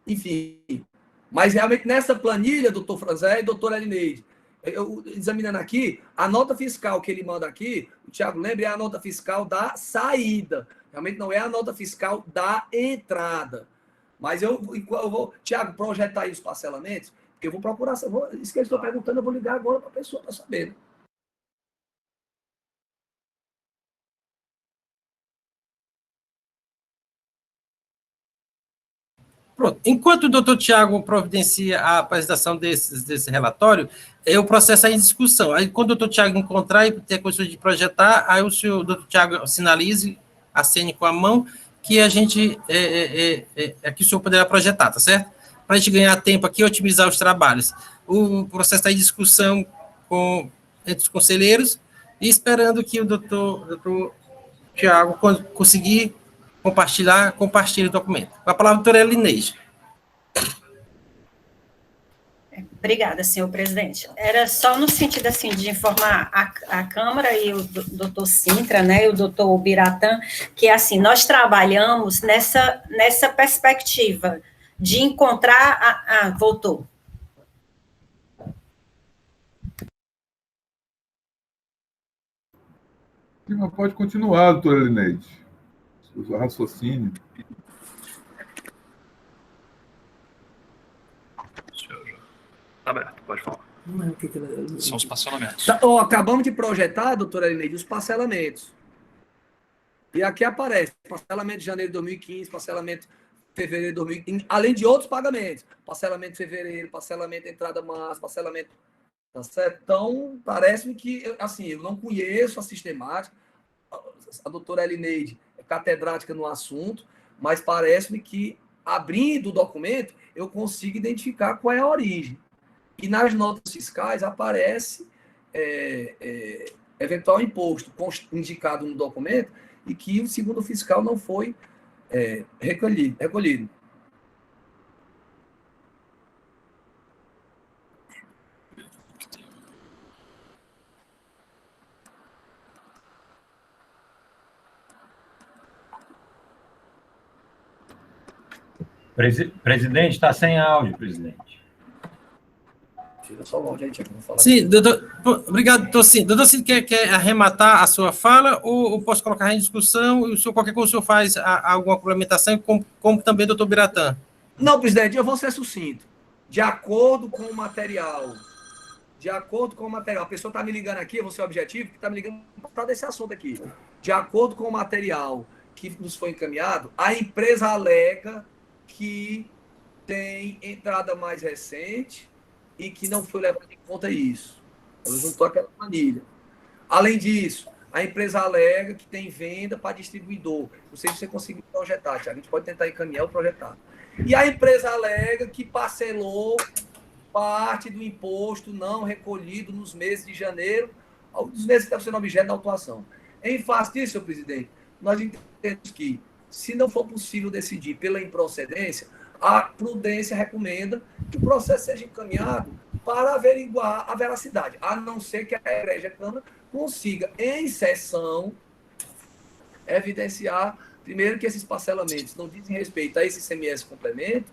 Enfim. Mas realmente nessa planilha, doutor Franzé e doutora Elineide, eu examinando aqui, a nota fiscal que ele manda aqui, o Tiago lembra, é a nota fiscal da saída. Realmente não é a nota fiscal da entrada. Mas eu vou, Tiago, projetar aí os parcelamentos, porque eu vou procurar. Isso que eu estou perguntando, eu vou ligar agora para a pessoa para saber. Né? Pronto. Enquanto o doutor Tiago providencia a apresentação desse relatório, o processo é em discussão. Aí, quando o doutor Tiago encontrar e ter a condição de projetar, aí o doutor Tiago sinalize, acene com a mão, que a gente, que o senhor poderá projetar, tá certo? Para a gente ganhar tempo aqui e otimizar os trabalhos. O processo está em discussão entre os conselheiros e esperando que o doutor Tiago, quando conseguir compartilhe o documento. Com a palavra, doutora Elineide. Obrigada, senhor presidente. Era só no sentido, assim, de informar a Câmara e o doutor Sintra, né, e o doutor Biratã, que, assim, nós trabalhamos nessa perspectiva de encontrar... voltou. Pode continuar, doutora Elineide. O raciocínio. Tá aberto, pode falar. São os parcelamentos. Acabamos de projetar, doutora Elineide, os parcelamentos. E aqui aparece parcelamento de janeiro de 2015, parcelamento de fevereiro de 2015, além de outros pagamentos. Parcelamento de fevereiro, parcelamento de entrada março, parcelamento... Tá certo? Então, parece-me que, assim, eu não conheço a sistemática. a doutora Elineide é catedrática no assunto, mas parece-me que, abrindo o documento, eu consigo identificar qual é a origem. E nas notas fiscais aparece eventual imposto indicado no documento e que, segundo o fiscal, não foi recolhido. Presidente, está sem áudio, presidente. Tira só o áudio aí, Tiago, vou falar. Sim, doutor, obrigado, doutor Cinto. Doutor Cinto, quer arrematar a sua fala ou posso colocar em discussão e o senhor, qualquer coisa, o senhor faz alguma complementação, como também doutor Biratã? Não, presidente, eu vou ser sucinto. De acordo com o material, a pessoa está me ligando aqui, eu vou ser objetivo, que está me ligando por causa desse assunto aqui. De acordo com o material que nos foi encaminhado, a empresa alega que tem entrada mais recente e que não foi levado em conta isso. Ela juntou aquela planilha. Além disso, a empresa alega que tem venda para distribuidor. Não sei se você conseguiu projetar, Tiago. A gente pode tentar encaminhar o projetado. E a empresa alega que parcelou parte do imposto não recolhido nos meses de janeiro, dos meses que estão sendo objeto da autuação. Em face disso, senhor presidente, nós entendemos que, se não for possível decidir pela improcedência, a prudência recomenda que o processo seja encaminhado para averiguar a veracidade, a não ser que a Egrégia Câmara consiga, em sessão, evidenciar, primeiro, que esses parcelamentos não dizem respeito a esse ICMS complemento,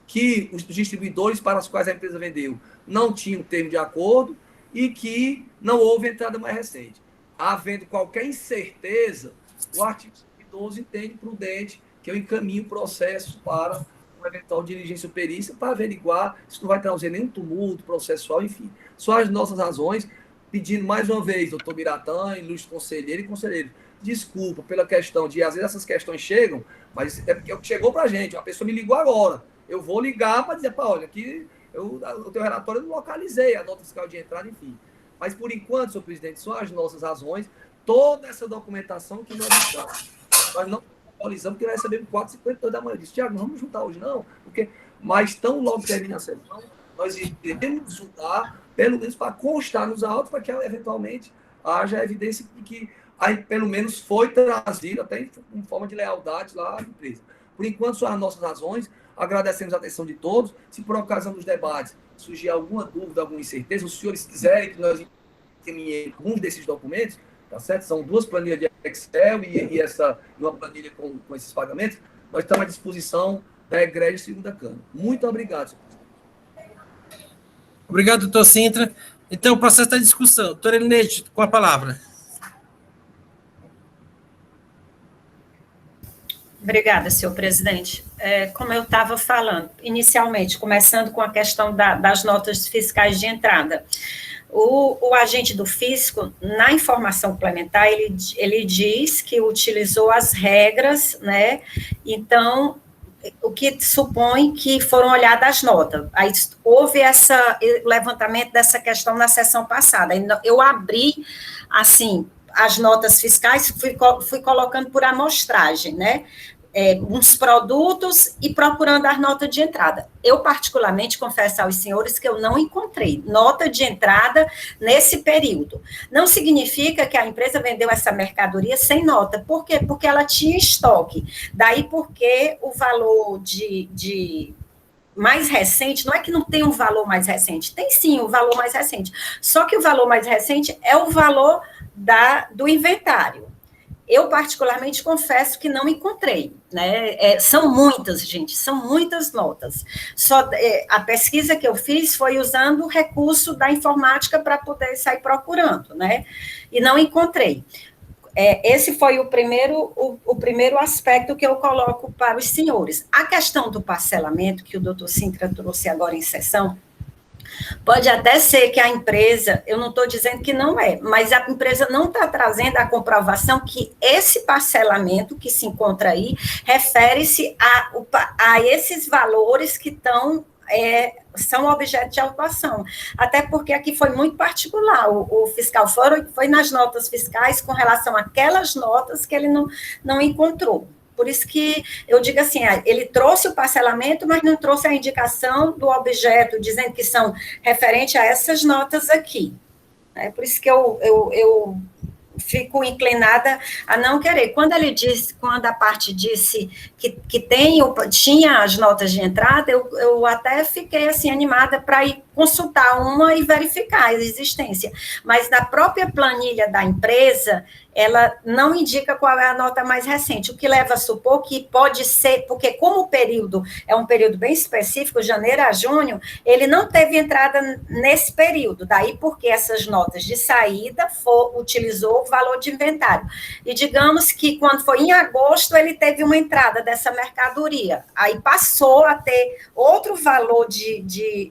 que os distribuidores para os quais a empresa vendeu não tinham termo de acordo e que não houve entrada mais recente. Havendo qualquer incerteza, o artigo 112 entende prudente que eu encaminho o processo para uma eventual diligência ou perícia para averiguar se não vai trazer nenhum tumulto processual, enfim. Só as nossas razões, pedindo mais uma vez, doutor Biratã, ilustre conselheiro e conselheiro, desculpa pela questão de, às vezes essas questões chegam, mas é porque chegou para a gente, a pessoa me ligou agora, eu vou ligar para dizer, olha, aqui o teu relatório eu não localizei, a nota fiscal de entrada, enfim. Mas, por enquanto, senhor presidente, são as nossas razões, toda essa documentação que nós estamos. Nós não atualizamos, porque nós recebemos 4h52 da manhã. Eu disse, Tiago, não vamos juntar hoje, não, porque, mas tão logo termina a sessão, nós iremos juntar, pelo menos para constar nos autos, para que eventualmente haja evidência de que aí, pelo menos foi trazido, até em forma de lealdade lá à empresa. Por enquanto, são as nossas razões. Agradecemos a atenção de todos. Se por ocasião dos debates surgir alguma dúvida, alguma incerteza, os senhores quiserem que nós encaminhemos alguns desses documentos, tá certo? São 2 planilhas de Excel e uma planilha com esses pagamentos, nós estamos à disposição da Egrégia Segunda Câmara. Muito obrigado, senhor presidente. Obrigado, doutor Sintra. Então, o processo está em discussão. Doutora Elineide, com a palavra. Obrigada, senhor presidente. Como eu estava falando, inicialmente, começando com a questão das notas fiscais de entrada, o agente do fisco, na informação complementar, ele diz que utilizou as regras, né? Então, o que supõe que foram olhadas as notas. Aí houve esse levantamento dessa questão na sessão passada. Eu abri, assim, as notas fiscais, fui colocando por amostragem, né? Uns produtos e procurando as notas de entrada. Eu, particularmente, confesso aos senhores que eu não encontrei nota de entrada nesse período. Não significa que a empresa vendeu essa mercadoria sem nota. Por quê? Porque ela tinha estoque. Daí porque o valor de mais recente, não é que não tem um valor mais recente, tem sim um valor mais recente. Só que o valor mais recente é o valor do inventário. Eu, particularmente, confesso que não encontrei, né? São muitas, gente, são muitas notas. A pesquisa que eu fiz foi usando o recurso da informática para poder sair procurando, né? E não encontrei. Esse foi o primeiro aspecto que eu coloco para os senhores. A questão do parcelamento, que o doutor Sintra trouxe agora em sessão, pode até ser que a empresa, eu não estou dizendo que não mas a empresa não está trazendo a comprovação que esse parcelamento que se encontra aí refere-se a esses valores que estão são objeto de autuação. Até porque aqui foi muito particular. O fiscal foi nas notas fiscais com relação àquelas notas que ele não encontrou. Por isso que eu digo assim, ele trouxe o parcelamento, mas não trouxe a indicação do objeto, dizendo que são referente a essas notas aqui. É por isso que eu fico inclinada a não querer. Quando a parte disse que tinha as notas de entrada, eu até fiquei assim animada para ir consultar uma e verificar a existência. Mas na própria planilha da empresa, ela não indica qual é a nota mais recente, o que leva a supor que pode ser, porque como o período é um período bem específico, janeiro a junho, ele não teve entrada nesse período, daí porque essas notas de saída utilizou o valor de inventário. E digamos que quando foi em agosto, ele teve uma entrada dessa mercadoria, aí passou a ter outro valor de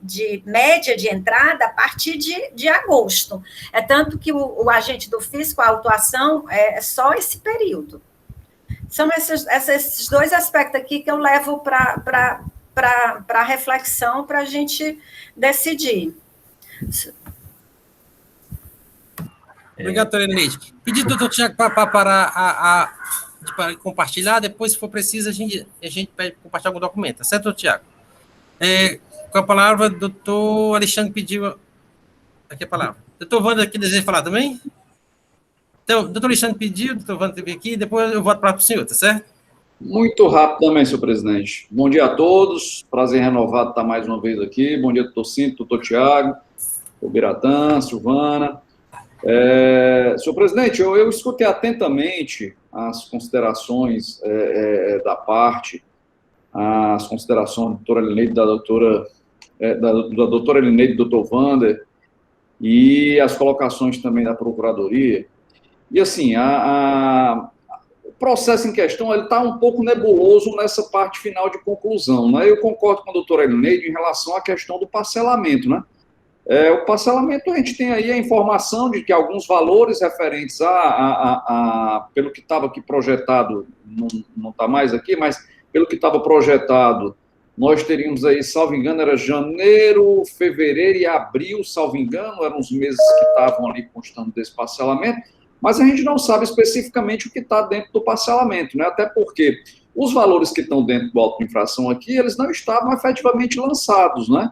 média de entrada a partir de agosto. É tanto que o agente do fisco, a autuação, é só esse período. São esses dois aspectos aqui que eu levo para reflexão, para a gente decidir. Obrigado, doutora Neide. Pedir do doutor Tiago para parar para compartilhar, depois, se for preciso, a gente pede compartilhar algum documento, tá certo, doutor Tiago? Com a palavra, doutor Alexandre pediu aqui a palavra. Doutor Wanda, aqui deseja falar também? Então, o doutor Alexandre pediu, o doutor Wanda teve aqui, depois eu volto para o senhor, tá certo? Muito rapidamente, senhor presidente. Bom dia a todos, prazer renovado estar mais uma vez aqui. Bom dia, doutor Cinto, doutor Tiago, doutor Biratã, Silvana. Senhor presidente, eu escutei atentamente as considerações da parte, as considerações da doutora Elineide, da doutora Elineide, do doutor Wander, e as colocações também da Procuradoria. E, assim, o processo em questão está um pouco nebuloso nessa parte final de conclusão, né? Eu concordo com a doutora Elineide em relação à questão do parcelamento, né? O parcelamento, a gente tem aí a informação de que alguns valores referentes pelo que estava aqui projetado, não está mais aqui, mas pelo que estava projetado, nós teríamos aí, salvo engano, era janeiro, fevereiro e abril, salvo engano, eram os meses que estavam ali constando desse parcelamento, mas a gente não sabe especificamente o que está dentro do parcelamento, né? Até porque os valores que estão dentro do auto de infração aqui, eles não estavam efetivamente lançados, né?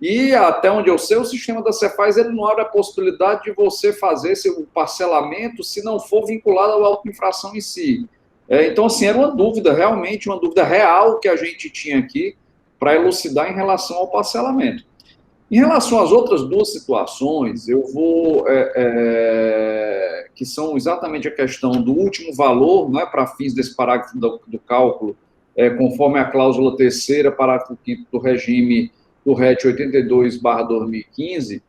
E até onde eu sei, o sistema da Cefaz, ele não abre a possibilidade de você fazer esse parcelamento se não for vinculado ao auto de infração em si. Então, assim, era uma dúvida, realmente uma dúvida real que a gente tinha aqui para elucidar em relação ao parcelamento. Em relação às outras duas situações, eu vou, que são exatamente a questão do último valor, não é, para fins desse parágrafo do cálculo, conforme a cláusula 3ª, parágrafo 5º do regime do RET 82/2015,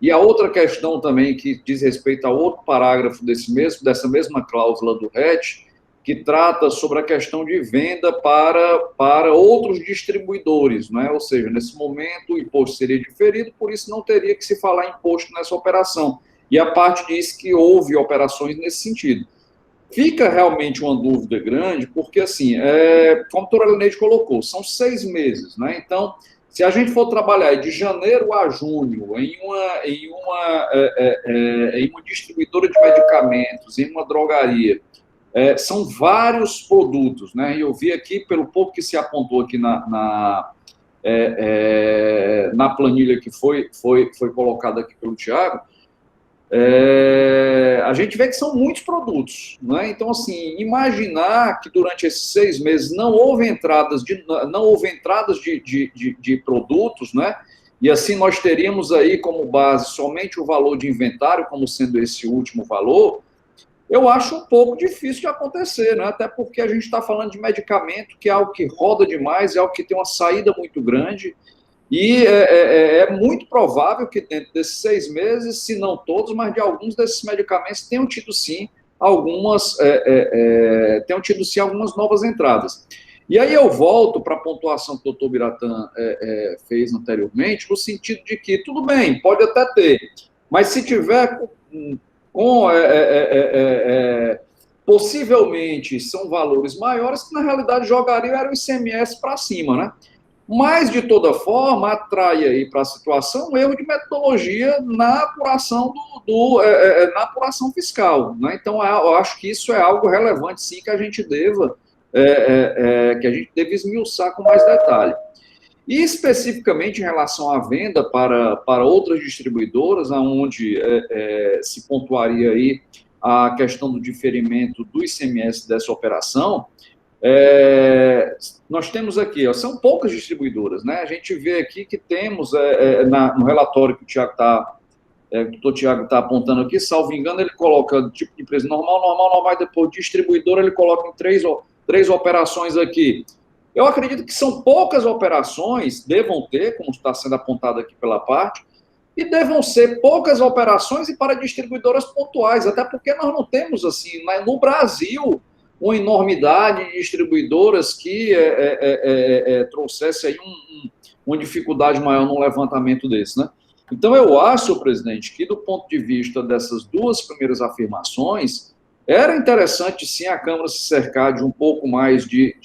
e a outra questão também que diz respeito a outro parágrafo dessa mesma cláusula do RET, que trata sobre a questão de venda para outros distribuidores, né? Ou seja, nesse momento o imposto seria diferido, por isso não teria que se falar imposto nessa operação. E a parte diz que houve operações nesse sentido. Fica realmente uma dúvida grande, porque, assim, como a doutora Elineide colocou, são 6 meses, né? Então, se a gente for trabalhar de janeiro a junho em uma distribuidora de medicamentos, em uma drogaria, são vários produtos, né? E eu vi aqui, pelo pouco que se apontou aqui na planilha que foi colocada aqui pelo Tiago, a gente vê que são muitos produtos, né? Então, assim, imaginar que durante esses 6 meses não houve entradas de produtos, né? E assim nós teríamos aí como base somente o valor de inventário, como sendo esse último valor, eu acho um pouco difícil de acontecer, né? Até porque a gente está falando de medicamento, que é algo que roda demais, é algo que tem uma saída muito grande, e é muito provável que dentro desses 6 meses, se não todos, mas de alguns desses medicamentos tenham tido sim algumas novas entradas. E aí eu volto para a pontuação que o doutor Biratã fez anteriormente, no sentido de que, tudo bem, pode até ter, mas se tiver possivelmente são valores maiores que na realidade jogariam era o ICMS para cima, né? mas, de toda forma, atrai aí para a situação um erro de metodologia na apuração na apuração fiscal, né? Então, eu acho que isso é algo relevante, sim, que a gente deva esmiuçar com mais detalhe. E, especificamente, em relação à venda para outras distribuidoras, onde se pontuaria aí a questão do diferimento do ICMS dessa operação, nós temos aqui, são poucas distribuidoras, né? A gente vê aqui que temos, no relatório que o doutor Tiago está apontando aqui, salvo engano, ele coloca tipo de empresa normal, e depois distribuidora, ele coloca em três operações aqui. Eu acredito que são poucas operações, devam ter, como está sendo apontado aqui pela parte, e devam ser poucas operações e para distribuidoras pontuais, até porque nós não temos, assim, no Brasil, uma enormidade de distribuidoras que trouxesse aí uma dificuldade maior num levantamento desse, né? Então, eu acho, senhor presidente, que do ponto de vista dessas duas primeiras afirmações, era interessante, sim, a Câmara se cercar de um pouco mais de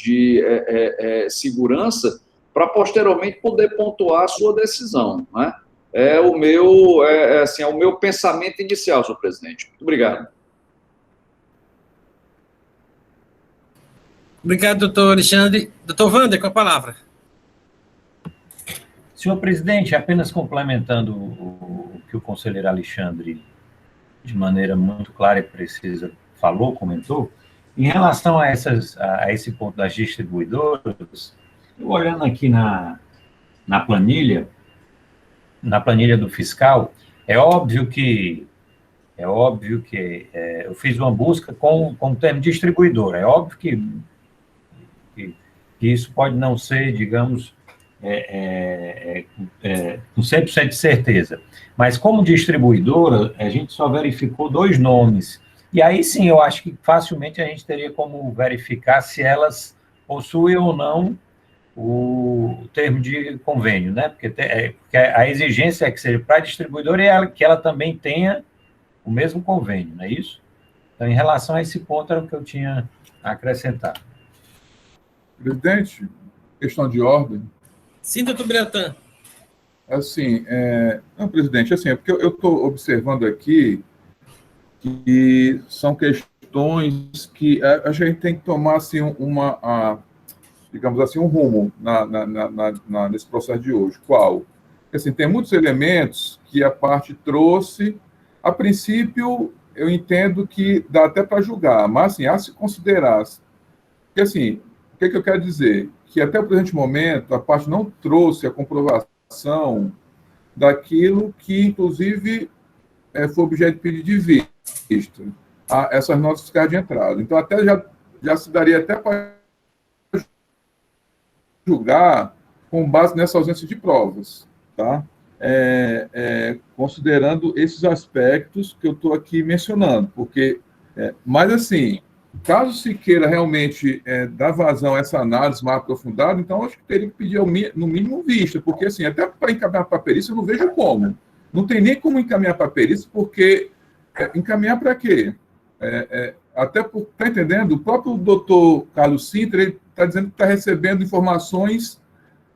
segurança para, posteriormente, poder pontuar a sua decisão, né? É o meu pensamento inicial, senhor presidente. Muito obrigado. Obrigado, doutor Alexandre. Doutor Wander, com a palavra. Senhor presidente, apenas complementando o que o conselheiro Alexandre, de maneira muito clara e precisa, comentou, em relação a esse ponto das distribuidoras, eu olhando aqui na planilha do fiscal, é óbvio que eu fiz uma busca com o termo distribuidora. É óbvio que isso pode não ser, digamos, com 100% de certeza. Mas, como distribuidora, a gente só verificou 2 nomes. E aí, sim, eu acho que facilmente a gente teria como verificar se elas possuem ou não o termo de convênio, né? Porque a exigência é que seja para a distribuidora e que ela também tenha o mesmo convênio, não é isso? Então, em relação a esse ponto, era o que eu tinha a acrescentar. Presidente, questão de ordem. Sim, doutor Biratã. Assim, não, presidente, assim, é porque eu estou observando aqui que são questões que a gente tem que tomar, assim, digamos assim, um rumo nesse processo de hoje. Qual? Porque, assim, tem muitos elementos que a parte trouxe. A princípio, eu entendo que dá até para julgar, mas, assim, a se considerar. Porque, assim, o que eu quero dizer? Que até o presente momento, a parte não trouxe a comprovação daquilo que, inclusive, foi objeto de pedido de vista, essas notas fiscais de entrada. Então, até já se daria até para julgar com base nessa ausência de provas, tá? Considerando esses aspectos que eu estou aqui mencionando, porque, mas assim, caso se queira realmente dar vazão a essa análise mais aprofundada, então acho que teria que pedir, no mínimo, vista, porque, assim, até para encaminhar para a perícia, eu não vejo como. Não tem nem como encaminhar para a perícia, porque encaminhar para quê? Até por, está entendendo? O próprio doutor Carlos Sintra, ele está dizendo que está recebendo informações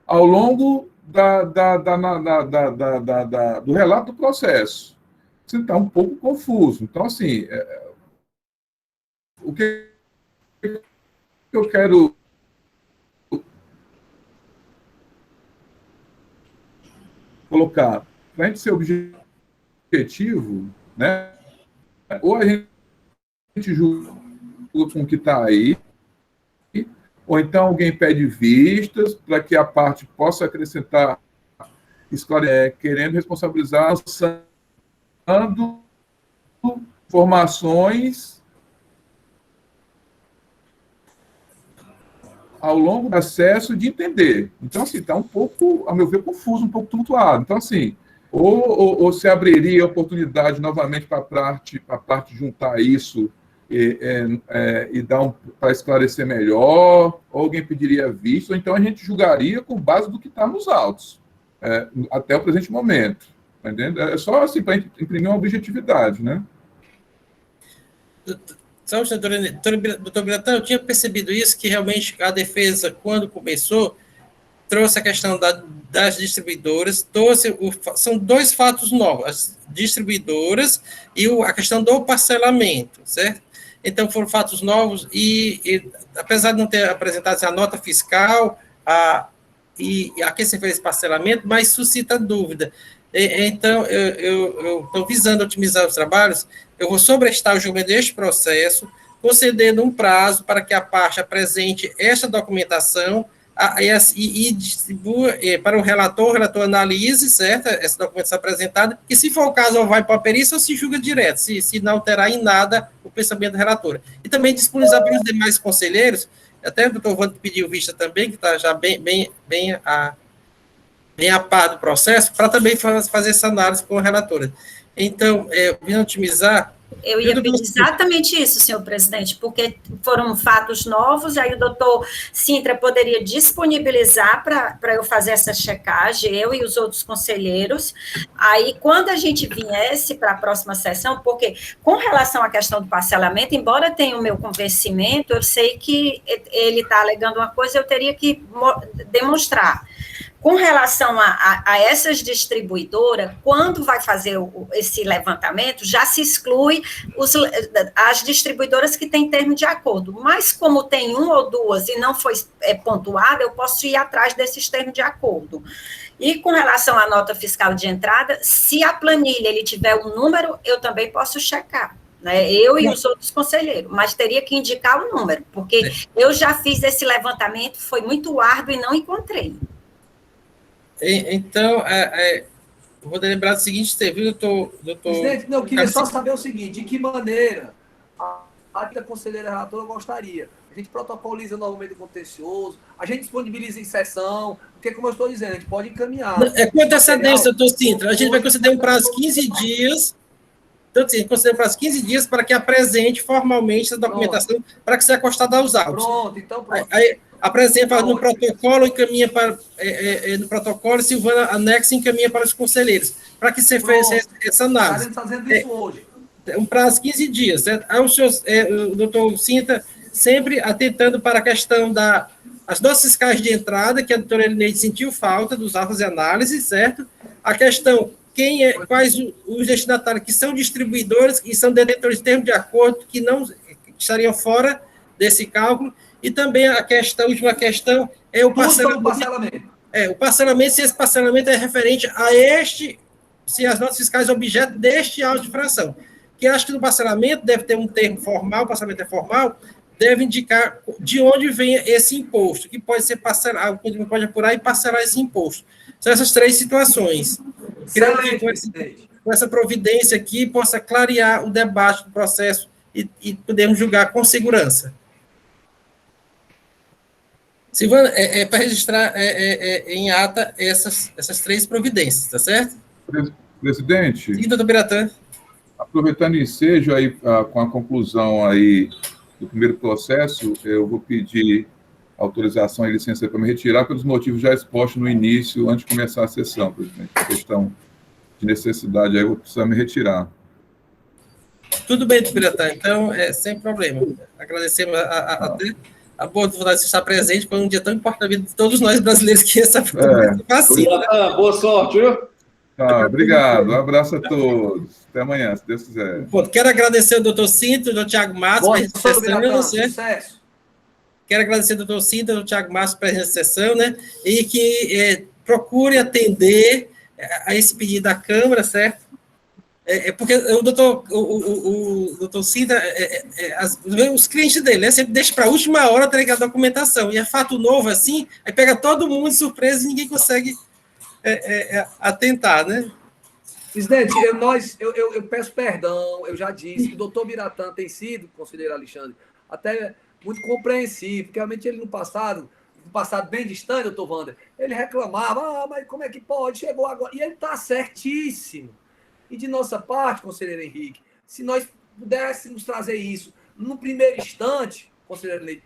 ao longo do relato do processo. Isso está um pouco confuso. Então, assim, o que eu quero colocar, para a gente ser objetivo, né? Ou a gente julga com o que está aí, ou então alguém pede vistas para que a parte possa acrescentar, querendo responsabilizar, dando informações ao longo do processo de entender. Então, assim, está um pouco, a meu ver, confuso, um pouco tumultuado. Então, assim, ou se abriria a oportunidade novamente para a parte juntar isso e dar para esclarecer melhor, ou alguém pediria visto, ou então a gente julgaria com base do que está nos autos, até o presente momento. Tá entendendo? É só assim, para imprimir uma objetividade, né? Doutor Biratã, eu tinha percebido isso, que realmente a defesa, quando começou, trouxe a questão das distribuidoras, são dois fatos novos, as distribuidoras e a questão do parcelamento, certo? Então, foram fatos novos e apesar de não ter apresentado a nota fiscal e a que se fez esse parcelamento, mas suscita dúvida. Então, eu estou visando otimizar os trabalhos, eu vou sobrestar o julgamento deste processo, concedendo um prazo para que a parte apresente esta documentação e distribua para o relator analise, certo, essa documentação apresentada, e se for o caso, ou vai para a perícia ou se julga direto, se não alterar em nada o pensamento da relatora. E também disponibilizar para os demais conselheiros, até o doutor Wanda pediu vista também, que está já bem a par do processo, para também fazer essa análise com a relatora. Então, vim otimizar. Eu ia pedir exatamente isso, senhor presidente, porque foram fatos novos, aí o doutor Sintra poderia disponibilizar para eu fazer essa checagem, eu e os outros conselheiros. Aí, quando a gente viesse para a próxima sessão, porque com relação à questão do parcelamento, embora tenha o meu convencimento, eu sei que ele está alegando uma coisa, eu teria que demonstrar. Com relação a essas distribuidoras, quando vai fazer esse levantamento, já se exclui as distribuidoras que têm termo de acordo. Mas como tem uma ou duas e não foi pontuada, eu posso ir atrás desses termos de acordo. E com relação à nota fiscal de entrada, se a planilha ele tiver um número, eu também posso checar. Né, eu e os outros conselheiros, mas teria que indicar o número, porque eu já fiz esse levantamento, foi muito árduo e não encontrei. Então, vou lembrar do seguinte, viu, doutor... Presidente, não, eu queria só saber o seguinte, de que maneira a conselheira relatora gostaria. A gente protocoliza normalmente o contencioso, a gente disponibiliza em sessão, porque, como eu estou dizendo, a gente pode encaminhar. Com antecedência, doutor Sintra, a gente vai conceder um prazo de 15 dias, então, assim, conceder um prazo de 15 dias para que apresente formalmente essa documentação para que seja acostada aos autos. Pronto, então pronto. Aí, apresenta no protocolo, encaminha para no protocolo, Silvana anexa e encaminha para os conselheiros, para que você faça essa análise. Está fazendo isso hoje. Um prazo de 15 dias, certo? Aí o doutor Sinta sempre atentando para a questão das notas fiscais de entrada, que a doutora Elineide sentiu falta dos autos de análise, certo? A questão, quais os destinatários que são distribuidores e são detentores de termo de acordo que não estariam fora desse cálculo. E também a última questão é o parcelamento. O parcelamento, se esse parcelamento é referente a se as notas fiscais são objeto deste auto de infração. Que acho que no parcelamento deve ter um termo formal, o parcelamento é formal, deve indicar de onde vem esse imposto, que pode ser parcelado, o pode apurar e parcelar esse imposto. São essas três situações. Creio que com essa providência aqui possa clarear o debate do processo e podermos julgar com segurança. Silvana, para registrar em ata essas três providências, tá certo? Presidente. Sim, doutor Biratã. Aproveitando o ensejo aí, com a conclusão aí do primeiro processo, eu vou pedir autorização e licença para me retirar pelos motivos já expostos no início, antes de começar a sessão, presidente. A questão de necessidade aí, eu vou precisar me retirar. Tudo bem, doutor Biratã, então, sem problema. Agradecemos a boa vontade de estar presente, foi um dia tão importante na vida de todos nós brasileiros que essa vacina. Né? Boa sorte, viu? Tá, obrigado. Um abraço a todos. Até amanhã, se Deus quiser. Quero agradecer ao doutor Cinto, ao doutor Tiago Márcio, pela sucesso. Quero agradecer ao doutor Cinto, ao doutor Tiago Márcio, pela sessão, né? E que procure atender a esse pedido da Câmara, certo? Porque o doutor Cinta, os clientes dele, né, sempre deixa para a última hora entregar a documentação, e é fato novo assim, aí pega todo mundo de surpresa e ninguém consegue atentar, né? Presidente, eu peço perdão, eu já disse que o doutor Biratã tem sido, conselheiro Alexandre, até muito compreensivo, porque realmente ele no passado bem distante, doutor Wander, ele reclamava, mas como é que pode, chegou agora, e ele está certíssimo. E de nossa parte, conselheiro Henrique, se nós pudéssemos trazer isso no primeiro instante, conselheiro Leite,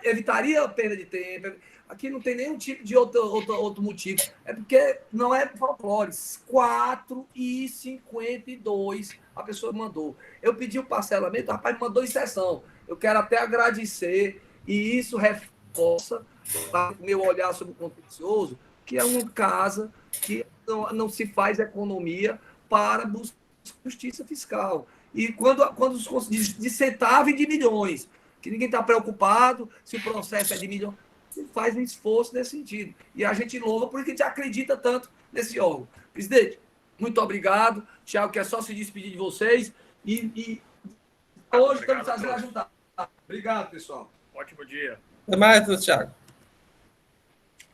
evitaria a perda de tempo. Aqui não tem nenhum tipo de outro motivo. É porque não é folclore. 4h52 a pessoa mandou. Eu pedi o parcelamento, o rapaz me mandou em sessão. Eu quero até agradecer, e isso reforça meu olhar sobre o contencioso, que é uma casa que não se faz economia para buscar justiça fiscal. E quando de centavo e de milhões, que ninguém está preocupado se o processo é de milhões, se faz um esforço nesse sentido. E a gente louva porque a gente acredita tanto nesse órgão. Presidente, muito obrigado. Tiago, quer só se despedir de vocês. E hoje estamos fazendo a juntar. Obrigado, pessoal. Ótimo dia. Até mais, doutor Tiago.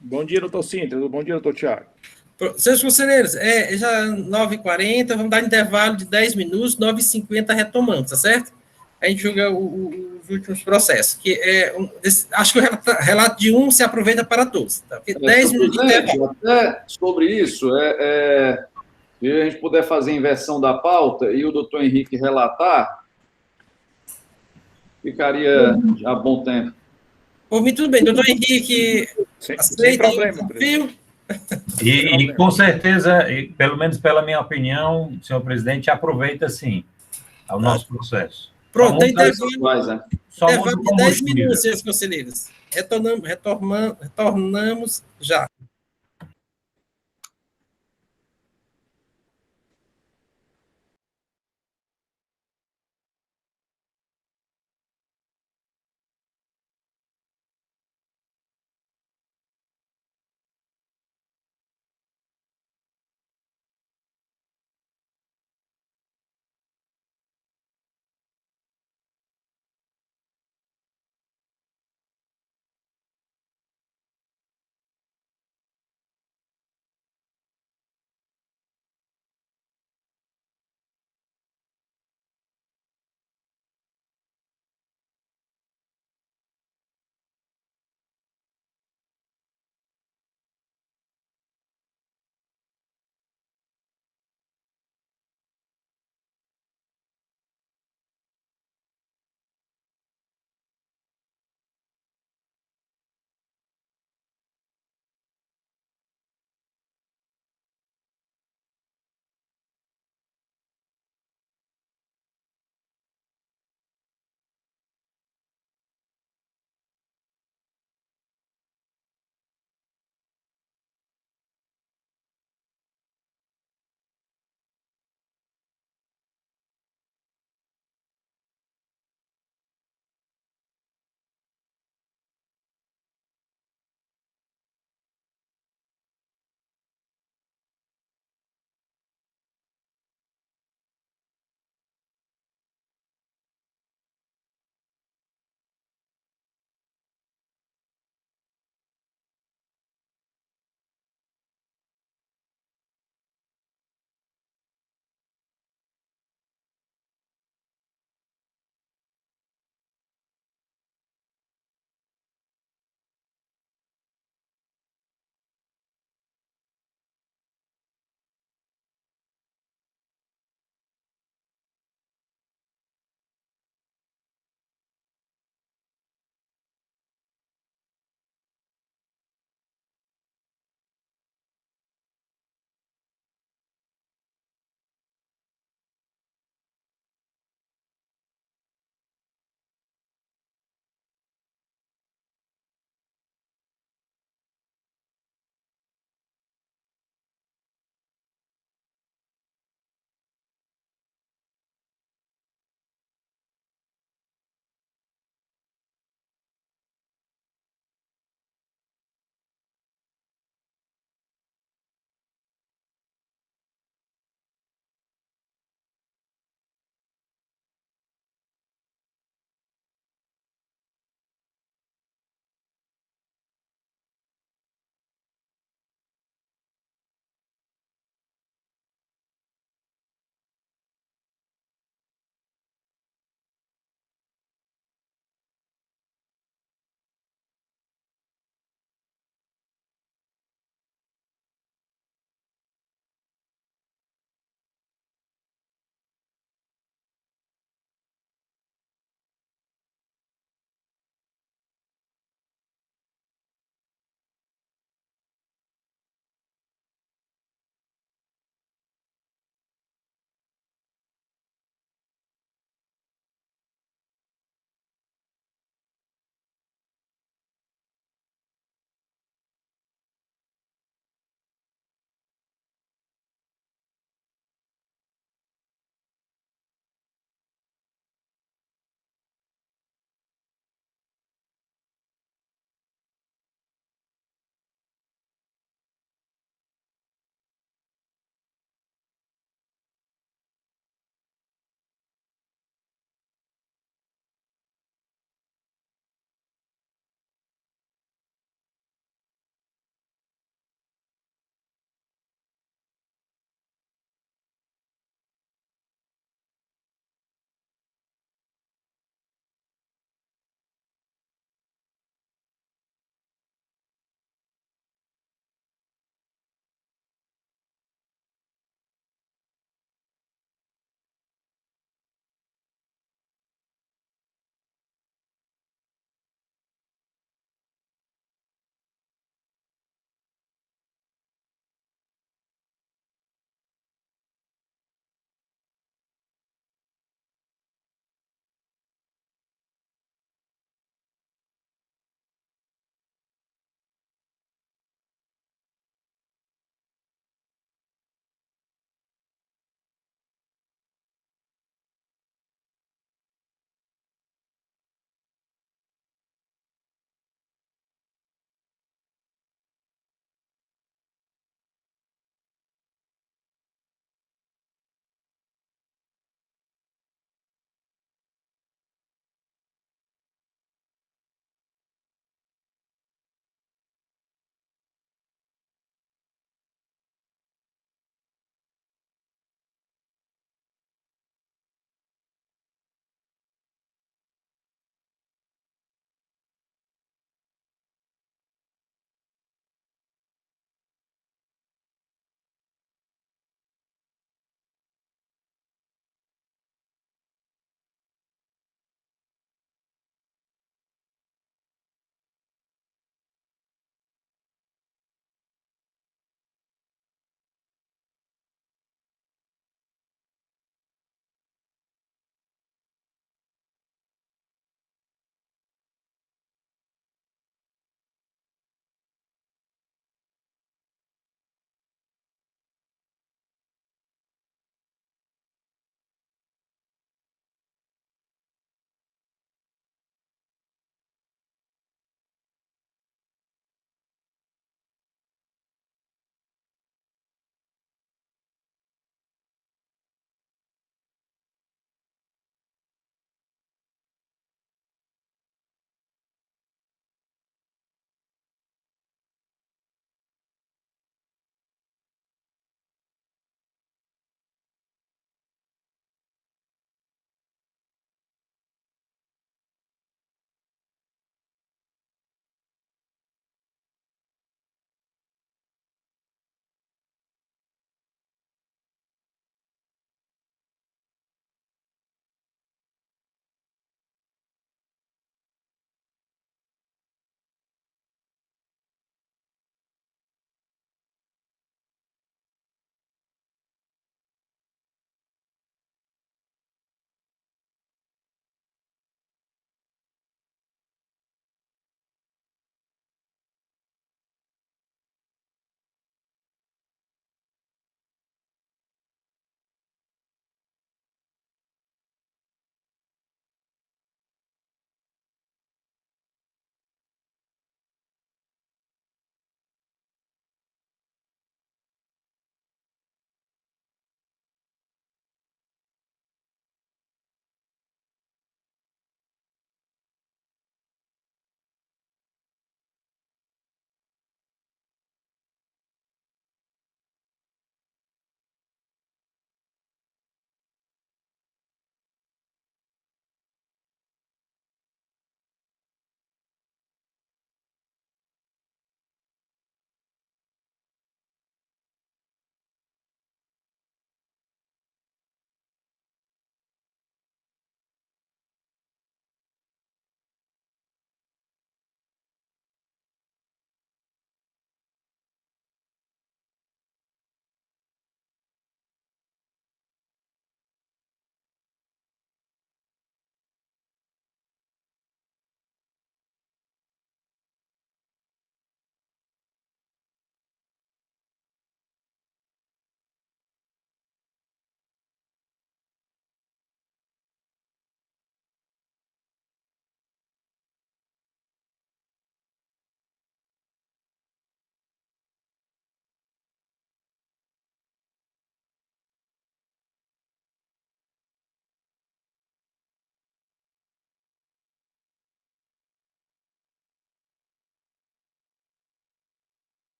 Bom dia, doutor Sintra. Bom dia, doutor Tiago. Senhores conselheiros, já 9h40, vamos dar intervalo de 10 minutos, 9h50 retomamos, tá certo? A gente julga os últimos processos, que acho que o relato de um se aproveita para todos, tá? 10 minutos de intervalo. Até sobre isso, se a gente puder fazer a inversão da pauta e o doutor Henrique relatar, ficaria a bom tempo. Por mim, tudo bem. Doutor Henrique, sem problema, presidente. E com certeza, pelo menos pela minha opinião, senhor presidente, aproveita sim o nosso processo. Pronto, tem intervalo de 10 minutos, senhores conselheiros. Retornamos já.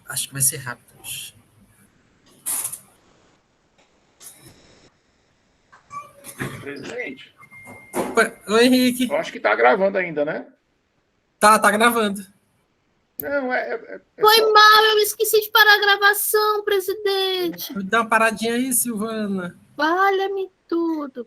Acho que vai ser rápido hoje. Presidente, Opa, oi, Henrique. eu acho que está gravando ainda, né? Tá gravando. Não, Foi mal, eu esqueci de parar a gravação, presidente. Dá uma paradinha aí, Silvana. Valha-me tudo.